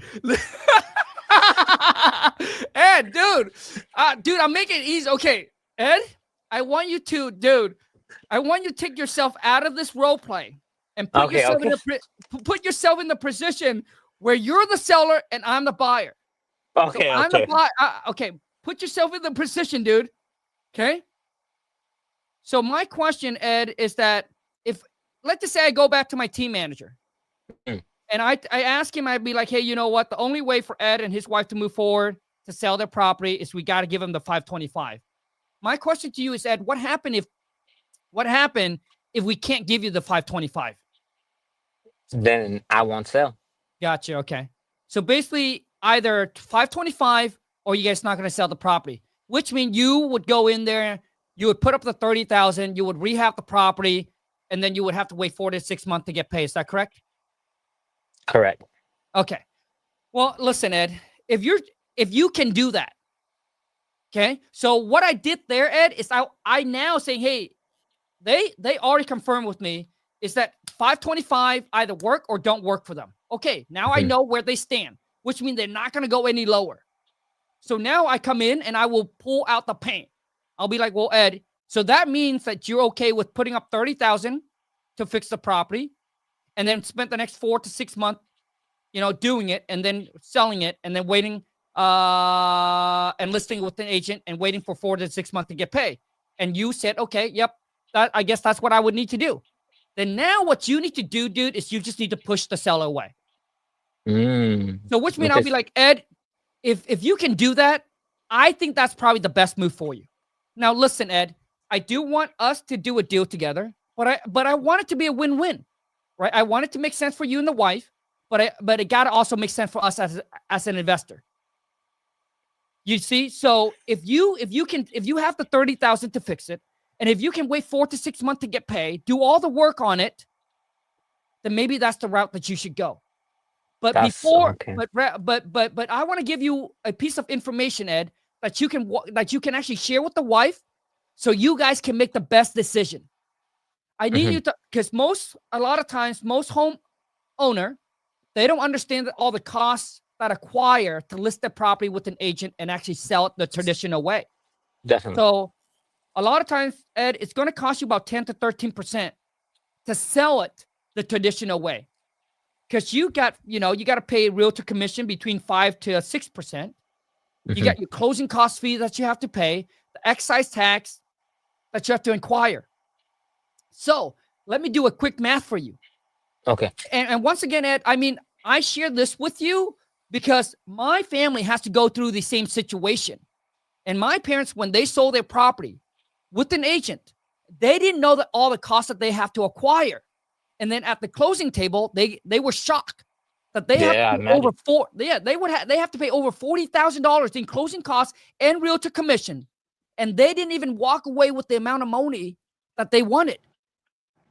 Ed, dude, I'm making it easy. Okay, Ed, I want you to take yourself out of this role play and put Okay. yourself Okay. in the position where you're the seller and I'm the buyer. So Okay. I'm the Okay. buyer. Okay, put yourself in the position, dude. Okay. So my question, Ed, is that if, let's just say I go back to my team manager Mm. and I ask him, I'd be like, hey, you know what? The only way for Ed and his wife to move forward to sell their property is we got to give him the 525. My question to you is, Ed, what happened if we can't give you the 525? Then I won't sell. Gotcha. Okay. So basically either 525 or you guys not going to sell the property, which means you would go in there, you would put up the 30,000, you would rehab the property, and then you would have to wait 4 to 6 months to get paid. Is that correct? Correct. Okay. Well, listen, Ed, if you can do that, okay. So what I did there, Ed, is I now say, hey, they already confirmed with me is that 525 either work or don't work for them. Okay, now I Mhm. know where they stand. which means they're not going to go any lower. So now I come in and I will pull out the paint. I'll be like, well, Ed, so that means that you're okay with putting up $30,000 to fix the property and then spend the next 4 to 6 months, doing it and then selling it and then waiting and listing with an agent and waiting for 4 to 6 months to get paid. And you said, okay, yep, I guess that's what I would need to do. Then now what you need to do, dude, is you just need to push the seller away. So which means I'll be like, Ed, if you can do that, I think that's probably the best move for you. Now, listen, Ed, I do want us to do a deal together, but I want it to be a win-win, right? I want it to make sense for you and the wife, but it got to also make sense for us as an investor. You see, so if you have the $30,000 to fix it, and if you can wait 4 to 6 months to get paid, do all the work on it, then maybe that's the route that you should go. But I want to give you a piece of information, Ed, that you can actually share with the wife, so you guys can make the best decision. I need you to, because a lot of times, most home owner, they don't understand all the costs that acquire to list their property with an agent and actually sell it the traditional way. Definitely. So a lot of times, Ed, it's going to cost you about 10 to 13% to sell it the traditional way. Because you got to pay realtor commission between 5 to 6%. You got your closing cost fee that you have to pay, the excise tax that you have to inquire. So let me do a quick math for you. Okay. And once again, Ed, I share this with you because my family has to go through the same situation. And my parents, when they sold their property with an agent, they didn't know that all the costs that they have to acquire. And then at the closing table, they were shocked that they have to pay they have to pay over $40,000 in closing costs and realtor commission, and they didn't even walk away with the amount of money that they wanted.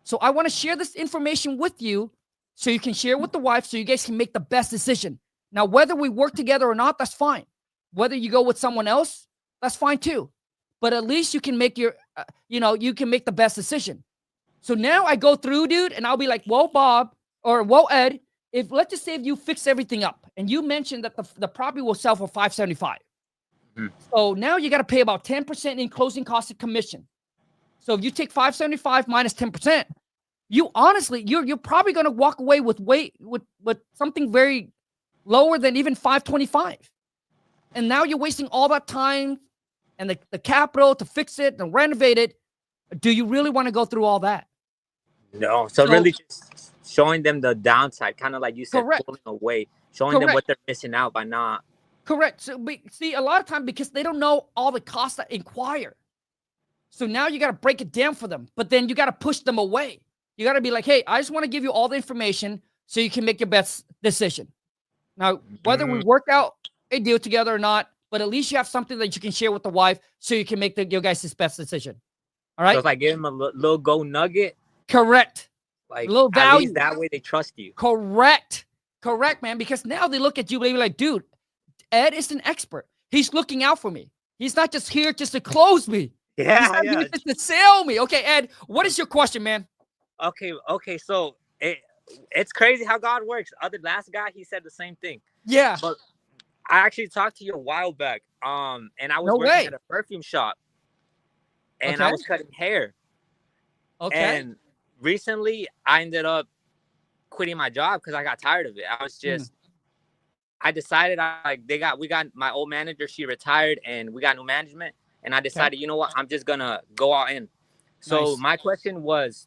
So I want to share this information with you, so you can share with the wife, so you guys can make the best decision. Now, whether we work together or not, that's fine. Whether you go with someone else, that's fine too. But at least you can make you can make the best decision. So now I go through, dude, and I'll be like, well, Bob, or well, Ed, let's just say if you fix everything up and you mentioned that the property will sell for $575. So now you got to pay about 10% in closing costs and commission. So if you take $575 minus 10%, you're probably going to walk away with something very lower than even $525. And now you're wasting all that time and the capital to fix it and renovate it. Do you really want to go through all that? No. So really just showing them the downside, kind of like you said, pulling away, showing them what they're missing out by not. Correct. So see, a lot of time, because they don't know all the costs that inquire. So now you got to break it down for them, but then you got to push them away. You got to be like, hey, I just want to give you all the information so you can make your best decision. Now, whether we work out a deal together or not, but at least you have something that you can share with the wife so you can make your guys' best decision. All right. So it's like give them a little gold nugget. Correct. Like a little value. At least that way they trust you. Correct, man. Because now they look at you, they be like, dude, Ed is an expert. He's looking out for me. He's not just here just to close me. Yeah, He's not here just to sell me. Okay, Ed, what is your question, man? Okay. So it's crazy how God works. Last guy, he said the same thing. Yeah. But I actually talked to you a while back. And I was working at a perfume shop. And I was cutting hair. Okay. And recently, I ended up quitting my job because I got tired of it. I was just, I decided we got my old manager. She retired, and we got new management. And I decided, you know what? I'm just gonna go all in. So my question was,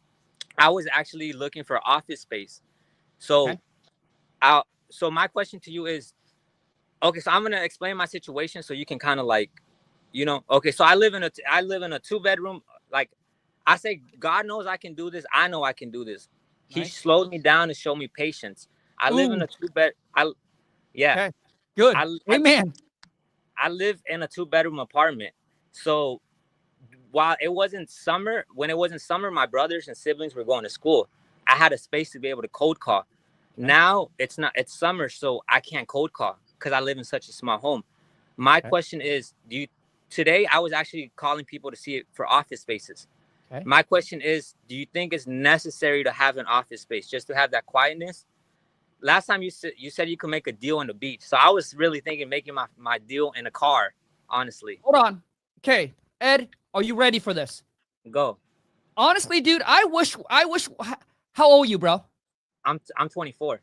I was actually looking for office space. So, so my question to you is, okay. So I'm gonna explain my situation so you can kind of like. Okay, so I live in a 2-bedroom. Like I say, God knows I can do this. I know I can do this. He slowed me down and showed me patience. I live in a 2-bed. Okay. Good. Amen. I live in a 2-bedroom apartment. So when it wasn't summer, my brothers and siblings were going to school. I had a space to be able to cold call. Now it's summer, so I can't cold call because I live in such a small home. My question is, today I was actually calling people to see it for office spaces. My question is, do you think it's necessary to have an office space just to have that quietness? last time you said you could make a deal on the beach. So I was really thinking making my deal in a car, honestly. Hold on. Okay, Ed, are you ready for this? Go. Honestly, dude, I wish. How old are you, bro? I'm 24.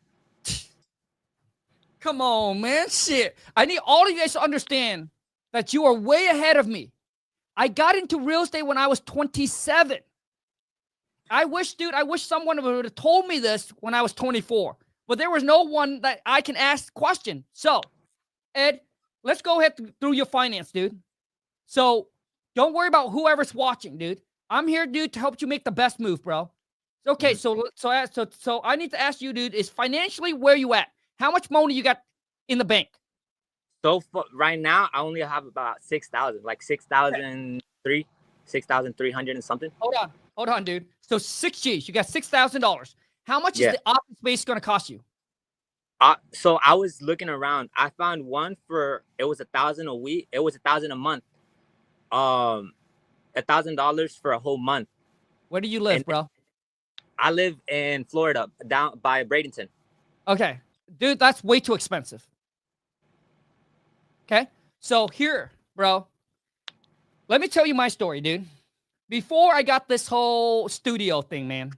Come on, man. Shit. I need all of you guys to understand that you are way ahead of me. I got into real estate when I was 27. I wish someone would have told me this when I was 24. But there was no one that I can ask question. So, Ed, let's go ahead through your finance, dude. So, don't worry about whoever's watching, dude. I'm here, dude, to help you make the best move, bro. Okay, so I need to ask you, dude, is financially where you at? How much money you got in the bank? So right now, I only have about 6,000, like 6,300 and something. Hold on, dude. So 6 G's, you got $6,000. How much is the office space going to cost you? So I was looking around. I found one it was $1,000 a week. It was $1,000 a month. $1,000 for a whole month. Where do you live, bro? I live in Florida, down by Bradenton. Okay, dude, that's way too expensive. Okay, so here, bro, let me tell you my story, dude. Before I got this whole studio thing, man,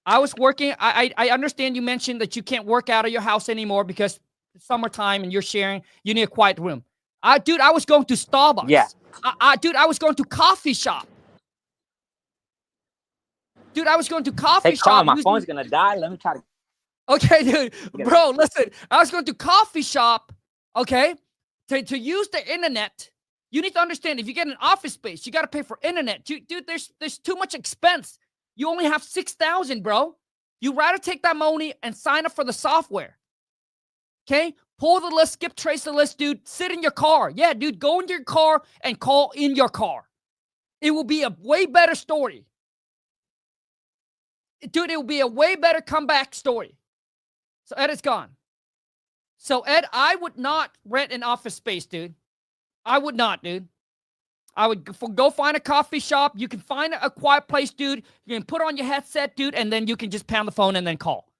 I was working. I understand you mentioned that you can't work out of your house anymore because it's summertime and you're sharing. You need a quiet room. Dude, I was going to Starbucks. Yeah. Dude, I was going to coffee shop. Dude, I was going to coffee shop. My phone's gonna die. Let me try to. Okay, dude, bro, listen. I was going to coffee shop. Okay, to use the internet. You need to understand, if you get an office space, you got to pay for internet. Dude, there's too much expense. You only have 6,000, bro. You rather take that money and sign up for the software. Okay? Pull the list, skip trace the list, dude. Sit in your car. Yeah, dude, go into your car and call in your car. It will be a way better story. Dude, it will be a way better comeback story. So Ed is gone. So Ed, I would not rent an office space, dude. I would not, dude. I would go find a coffee shop. You can find a quiet place, dude. You can put on your headset, dude, and then you can just pound the phone and then call.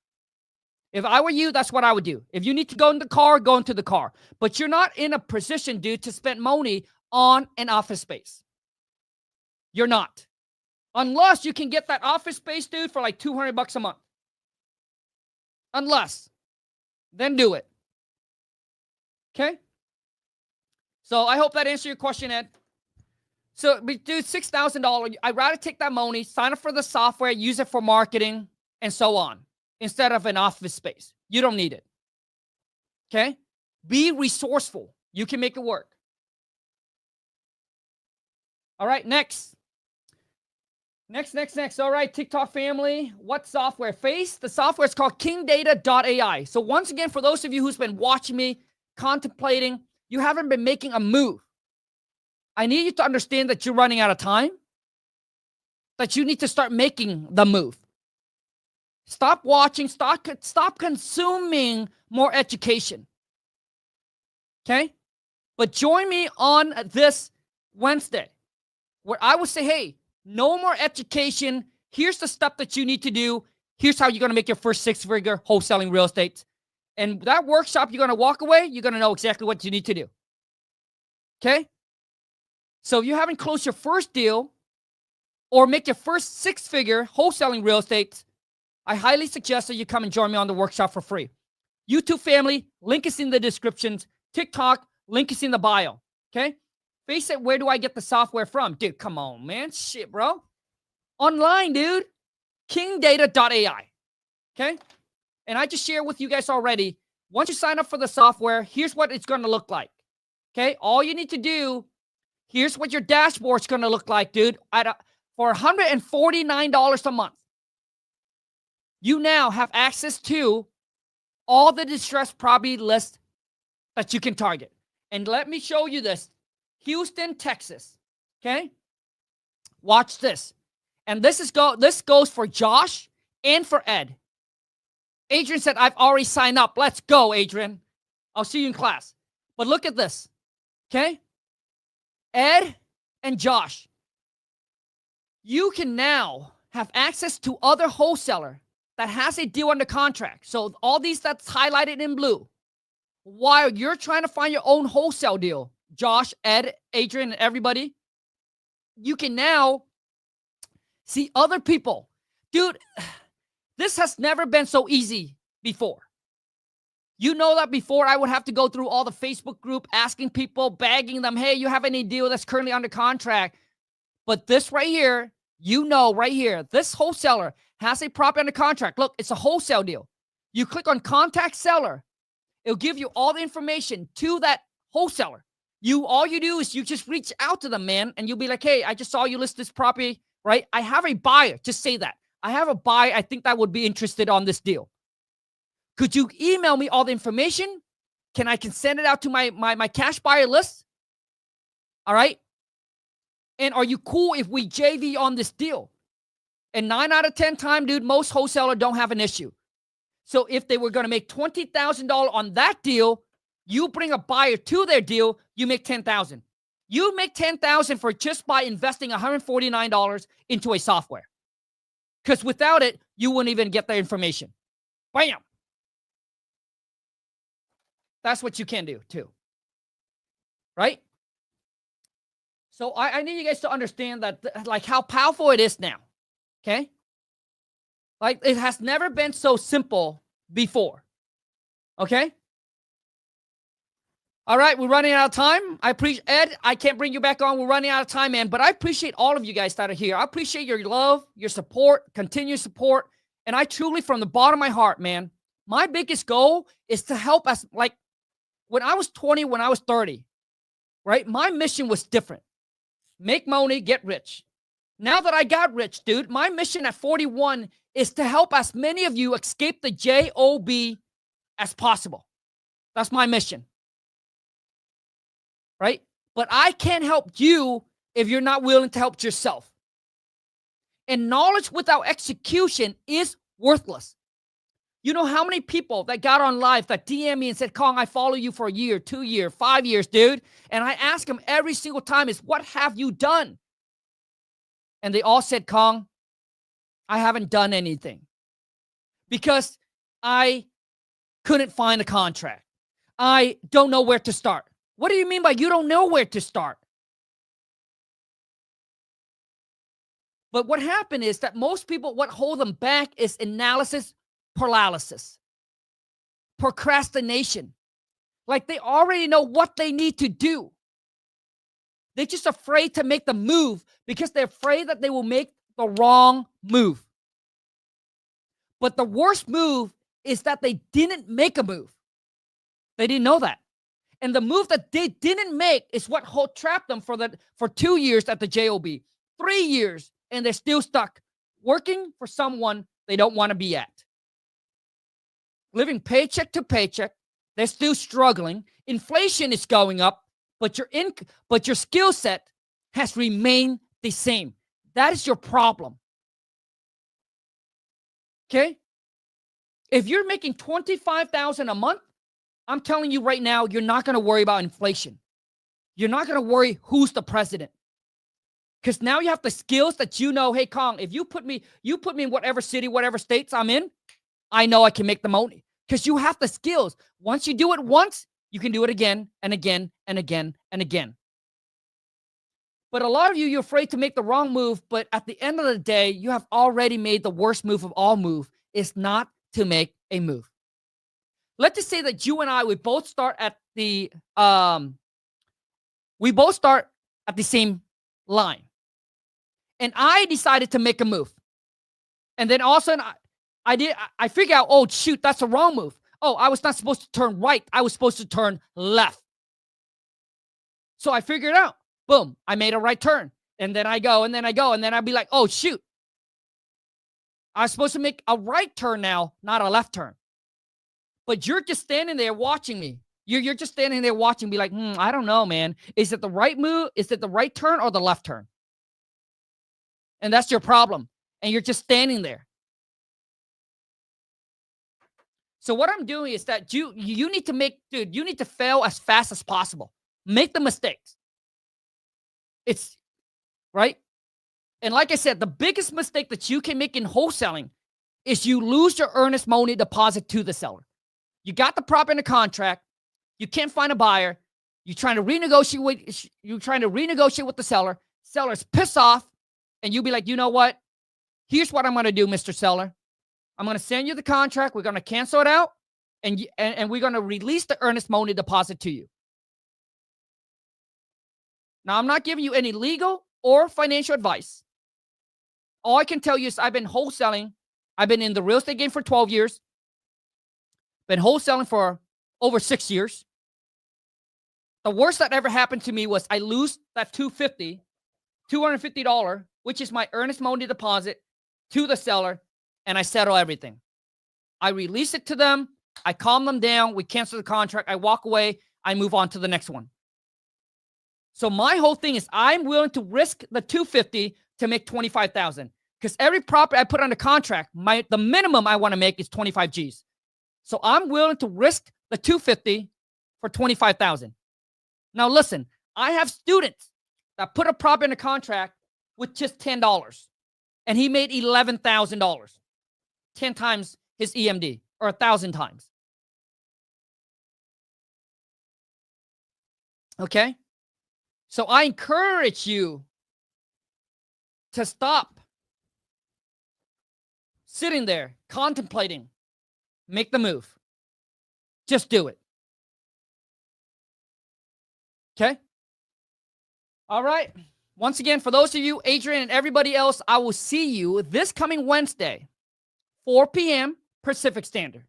If I were you, that's what I would do. If you need to go in the car, go into the car. But you're not in a position, dude, to spend money on an office space. You're not. Unless you can get that office space, dude, for like $200 a month. Unless. Then do it. Okay? So I hope that answered your question, Ed. So, dude, $6,000. I'd rather take that money, sign up for the software, use it for marketing, and so on, instead of an office space. You don't need it. Okay? Be resourceful. You can make it work. All right, next. Next. All right, TikTok family. What software? The software is called kingdata.ai. So once again, for those of you who's been watching me, contemplating, you haven't been making a move. I need you to understand that you're running out of time, that you need to start making the move. Stop watching, stop consuming more education. Okay? But join me on this Wednesday, where I will say, hey, no more education. Here's the stuff that you need to do. Here's how you're going to make your first six-figure wholesaling real estate. And that workshop, you're going to walk away, you're going to know exactly what you need to do. Okay? So if you haven't closed your first deal or make your first six-figure wholesaling real estate, I highly suggest that you come and join me on the workshop for free. YouTube family, link is in the descriptions. TikTok, link is in the bio. Okay? Face it, where do I get the software from? Dude, come on, man. Shit, bro. Online, dude. Kingdata.ai. Okay? And I just shared with you guys already. Once you sign up for the software, here's what it's going to look like. Okay? All you need to do, here's what your dashboard's going to look like, dude. For $149 a month, you now have access to all the distressed property lists that you can target. And let me show you this. Houston, Texas. Okay? Watch this. And this goes for Josh and for Ed. Adrian said, I've already signed up. Let's go, Adrian. I'll see you in class. But look at this. Okay? Ed and Josh. You can now have access to other wholesalers that has a deal under contract, so all these that's highlighted in blue, while you're trying to find your own wholesale deal, Josh, Ed, Adrian, and everybody, you can now see other people. Dude, this has never been so easy before. You know that before I would have to go through all the Facebook group, asking people, begging them, hey, you have any deal that's currently under contract? But this right here, you know right here, this wholesaler has a property under contract. Look, it's a wholesale deal. You click on contact seller. It'll give you all the information to that wholesaler. All you do is you just reach out to them, man, and you'll be like, hey, I just saw you list this property, right? I have a buyer. Just say that. I have a buyer. I think that would be interested on this deal. Could you email me all the information? I can send it out to my cash buyer list? All right. And are you cool if we JV on this deal? And 9 out of 10 times, dude, most wholesalers don't have an issue. So if they were going to make $20,000 on that deal, you bring a buyer to their deal, you make $10,000. You make $10,000 for just by investing $149 into a software. Because without it, you wouldn't even get the information. Bam. That's what you can do too. Right? So I need you guys to understand that, like, how powerful it is now. Okay? Like, it has never been so simple before. Okay? All right, we're running out of time. I appreciate, Ed, I can't bring you back on. We're running out of time, man. But I appreciate all of you guys that are here. I appreciate your love, your support, continued support. And I truly, from the bottom of my heart, man, my biggest goal is to help us. Like, when I was 20, when I was 30, right? My mission was different. Make money, get rich. Now that I got rich, dude, my mission at 41 is to help as many of you escape the job as possible. That's my mission. Right? But I can't help you if you're not willing to help yourself. And knowledge without execution is worthless. You know how many people that got on live that DM me and said, Khang, I follow you for a year, 2 years, 5 years, dude. And I ask them every single time is, what have you done? And they all said, Khang, I haven't done anything because I couldn't find a contract. I don't know where to start. What do you mean by you don't know where to start? But what happened is that most people, what hold them back is analysis paralysis, procrastination. Like, they already know what they need to do. They're just afraid to make the move because they're afraid that they will make the wrong move. But the worst move is that they didn't make a move. They didn't know that. And the move that they didn't make is what trapped them for 2 years at the job, 3 years, and they're still stuck working for someone they don't want to be at. Living paycheck to paycheck, they're still struggling. Inflation is going up, but your skill set has remained the same. That is your problem. Okay? If you're making $25,000 a month, I'm telling you right now, you're not going to worry about inflation. You're not going to worry who's the president. Because now you have the skills that you know, hey, Khang, if you put me in whatever city, whatever states I'm in, I know I can make the money. Because you have the skills. Once you do it once, you can do it again and again and again and again. But a lot of you, you're afraid to make the wrong move. But at the end of the day, you have already made the worst move of all move, is not to make a move. Let's just say that you and I, we both start at the same line. And I decided to make a move. And then all of a sudden I figured out, oh shoot, that's a wrong move. Oh, I was not supposed to turn right. I was supposed to turn left. So I figured out, boom, I made a right turn. And then I go, and then I'd be like, oh shoot. I was supposed to make a right turn now, not a left turn. But you're just standing there watching me. You're just standing there watching me like, I don't know, man. Is it the right move? Is it the right turn or the left turn? And that's your problem. And you're just standing there. So what I'm doing is that you need to you need to fail as fast as possible. Make the mistakes. It's right. And like I said, the biggest mistake that you can make in wholesaling is you lose your earnest money deposit to the seller. You got the prop in the contract. You can't find a buyer. You're trying to renegotiate with the seller. Seller's pissed off, and you'll be like, you know what? Here's what I'm going to do, Mr. Seller. I'm going to send you the contract. We're going to cancel it out, and we're going to release the earnest money deposit to you. Now, I'm not giving you any legal or financial advice. All I can tell you is I've been wholesaling. I've been in the real estate game for 12 years. Been wholesaling for over 6 years. The worst that ever happened to me was I lose that $250, which is my earnest money deposit, to the seller, and I settle everything. I release it to them. I calm them down. We cancel the contract. I walk away. I move on to the next one. So my whole thing is I'm willing to risk the $250 to make $25,000, because every property I put on the contract, the minimum I want to make is 25 G's. So I'm willing to risk the $250 for $25,000. Now listen, I have students that put a prop in a contract with just $10, and he made $11,000, 10 times his EMD, or 1,000 times. Okay? So I encourage you to stop sitting there contemplating. Make the move. Just do it. Okay? All right. Once again, for those of you, Adrian and everybody else, I will see you this coming Wednesday, 4 p.m. Pacific Standard.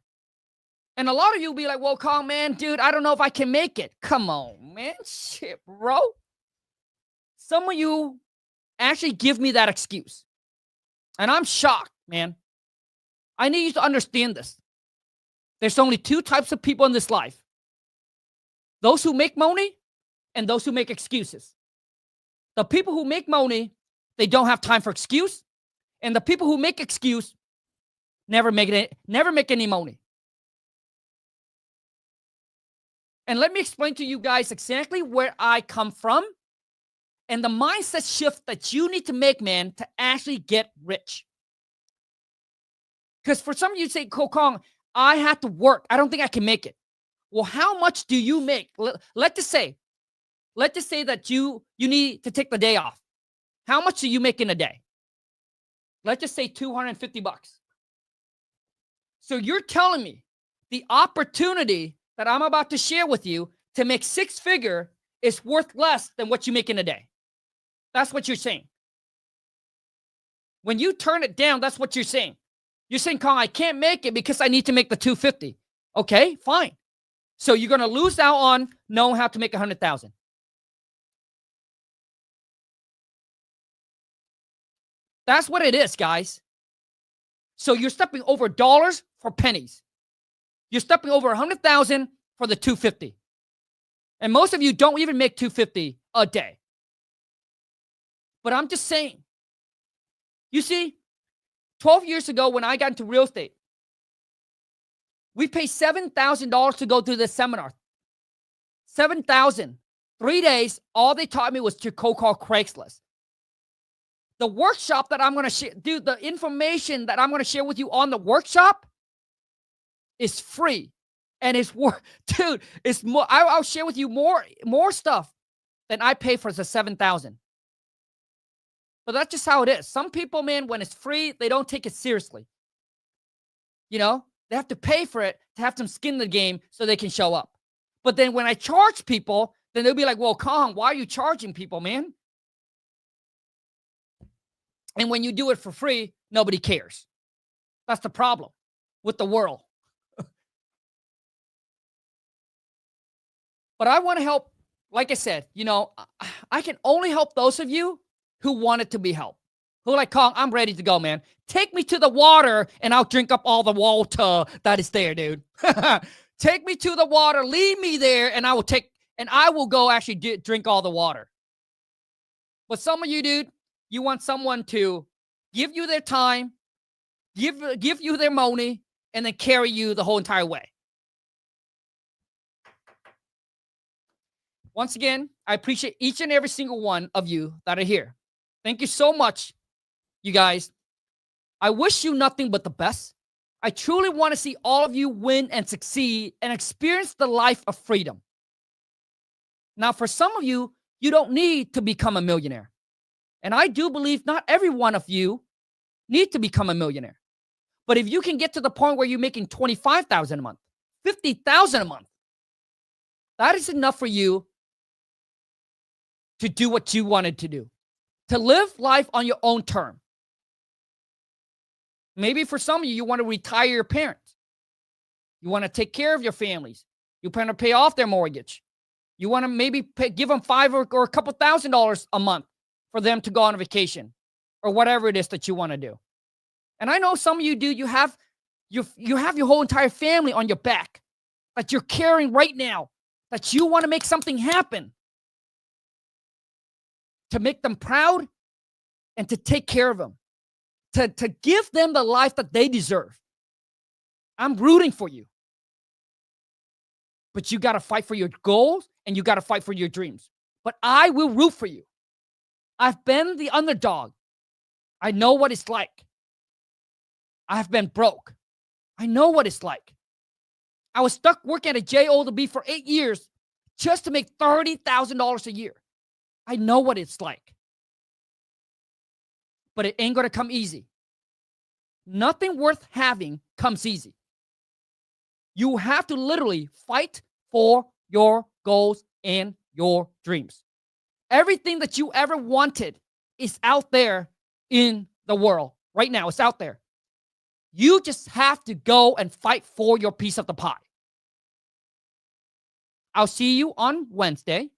And a lot of you will be like, well, Khang, man, dude, I don't know if I can make it. Come on, man. Shit, bro. Some of you actually give me that excuse. And I'm shocked, man. I need you to understand this. There's only two types of people in this life. Those who make money and those who make excuses. The people who make money, they don't have time for excuse. And the people who make excuse never make any money. And let me explain to you guys exactly where I come from and the mindset shift that you need to make, man, to actually get rich. Because for some of you say, Khang, I have to work. I don't think I can make it. Well, how much do you make? Let's just say that you need to take the day off. How much do you make in a day? Let's just say $250. So you're telling me the opportunity that I'm about to share with you to make six-figure is worth less than what you make in a day. That's what you're saying. When you turn it down, that's what you're saying. You're saying, Khang, I can't make it because I need to make the $250. Okay, fine. So you're going to lose out on knowing how to make $100,000. That's what it is, guys. So you're stepping over dollars for pennies. You're stepping over $100,000 for the $250. And most of you don't even make $250 a day. But I'm just saying. You see, 12 years ago when I got into real estate, we paid $7,000 to go through this seminar. $7,000. 3 days, all they taught me was to cold call Craigslist. The workshop that I'm going to share, dude, the information that I'm going to share with you on the workshop is free. And it's worth, dude, it's more, I'll share with you more stuff than I pay for the $7,000. But that's just how it is. Some people, man, when it's free, they don't take it seriously. You know, they have to pay for it to have some skin in the game so they can show up. But then when I charge people, then they'll be like, well, Khang, why are you charging people, man? And when you do it for free, nobody cares. That's the problem with the world. But I want to help, like I said, you know, I can only help those of you who want it to be helped. Who are like, Khang, I'm ready to go, man. Take me to the water and I'll drink up all the water that is there, dude. Take me to the water, leave me there, and I will go actually drink all the water. But some of you, dude, you want someone to give you their time, give you their money, and then carry you the whole entire way. Once again, I appreciate each and every single one of you that are here. Thank you so much, you guys. I wish you nothing but the best. I truly want to see all of you win and succeed and experience the life of freedom. Now, for some of you, you don't need to become a millionaire. And I do believe not every one of you need to become a millionaire. But if you can get to the point where you're making $25,000 a month, $50,000 a month, that is enough for you to do what you wanted to do, to live life on your own term. Maybe for some of you, you want to retire your parents. You want to take care of your families. You plan to pay off their mortgage. You want to maybe give them $5 or a couple $1,000s a month for them to go on a vacation or whatever it is that you want to do. And I know some of you do. You have your whole entire family on your back that you're carrying right now, that you want to make something happen to make them proud and to take care of them, to give them the life that they deserve. I'm rooting for you. But you got to fight for your goals and you got to fight for your dreams. But I will root for you. I've been the underdog. I know what it's like. I've been broke. I know what it's like. I was stuck working at a JOB for 8 years just to make $30,000 a year. I know what it's like. But it ain't going to come easy. Nothing worth having comes easy. You have to literally fight for your goals and your dreams. Everything that you ever wanted is out there in the world right now. It's out there. You just have to go and fight for your piece of the pie. I'll see you on Wednesday,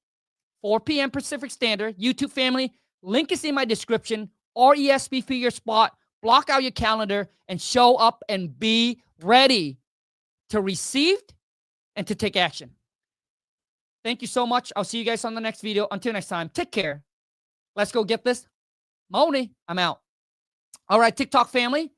4 p.m. Pacific Standard. YouTube family, link is in my description. RESP for your spot. Block out your calendar and show up and be ready to receive and to take action. Thank you so much. I'll see you guys on the next video. Until next time, take care. Let's go get this. Moni, I'm out. All right, TikTok family.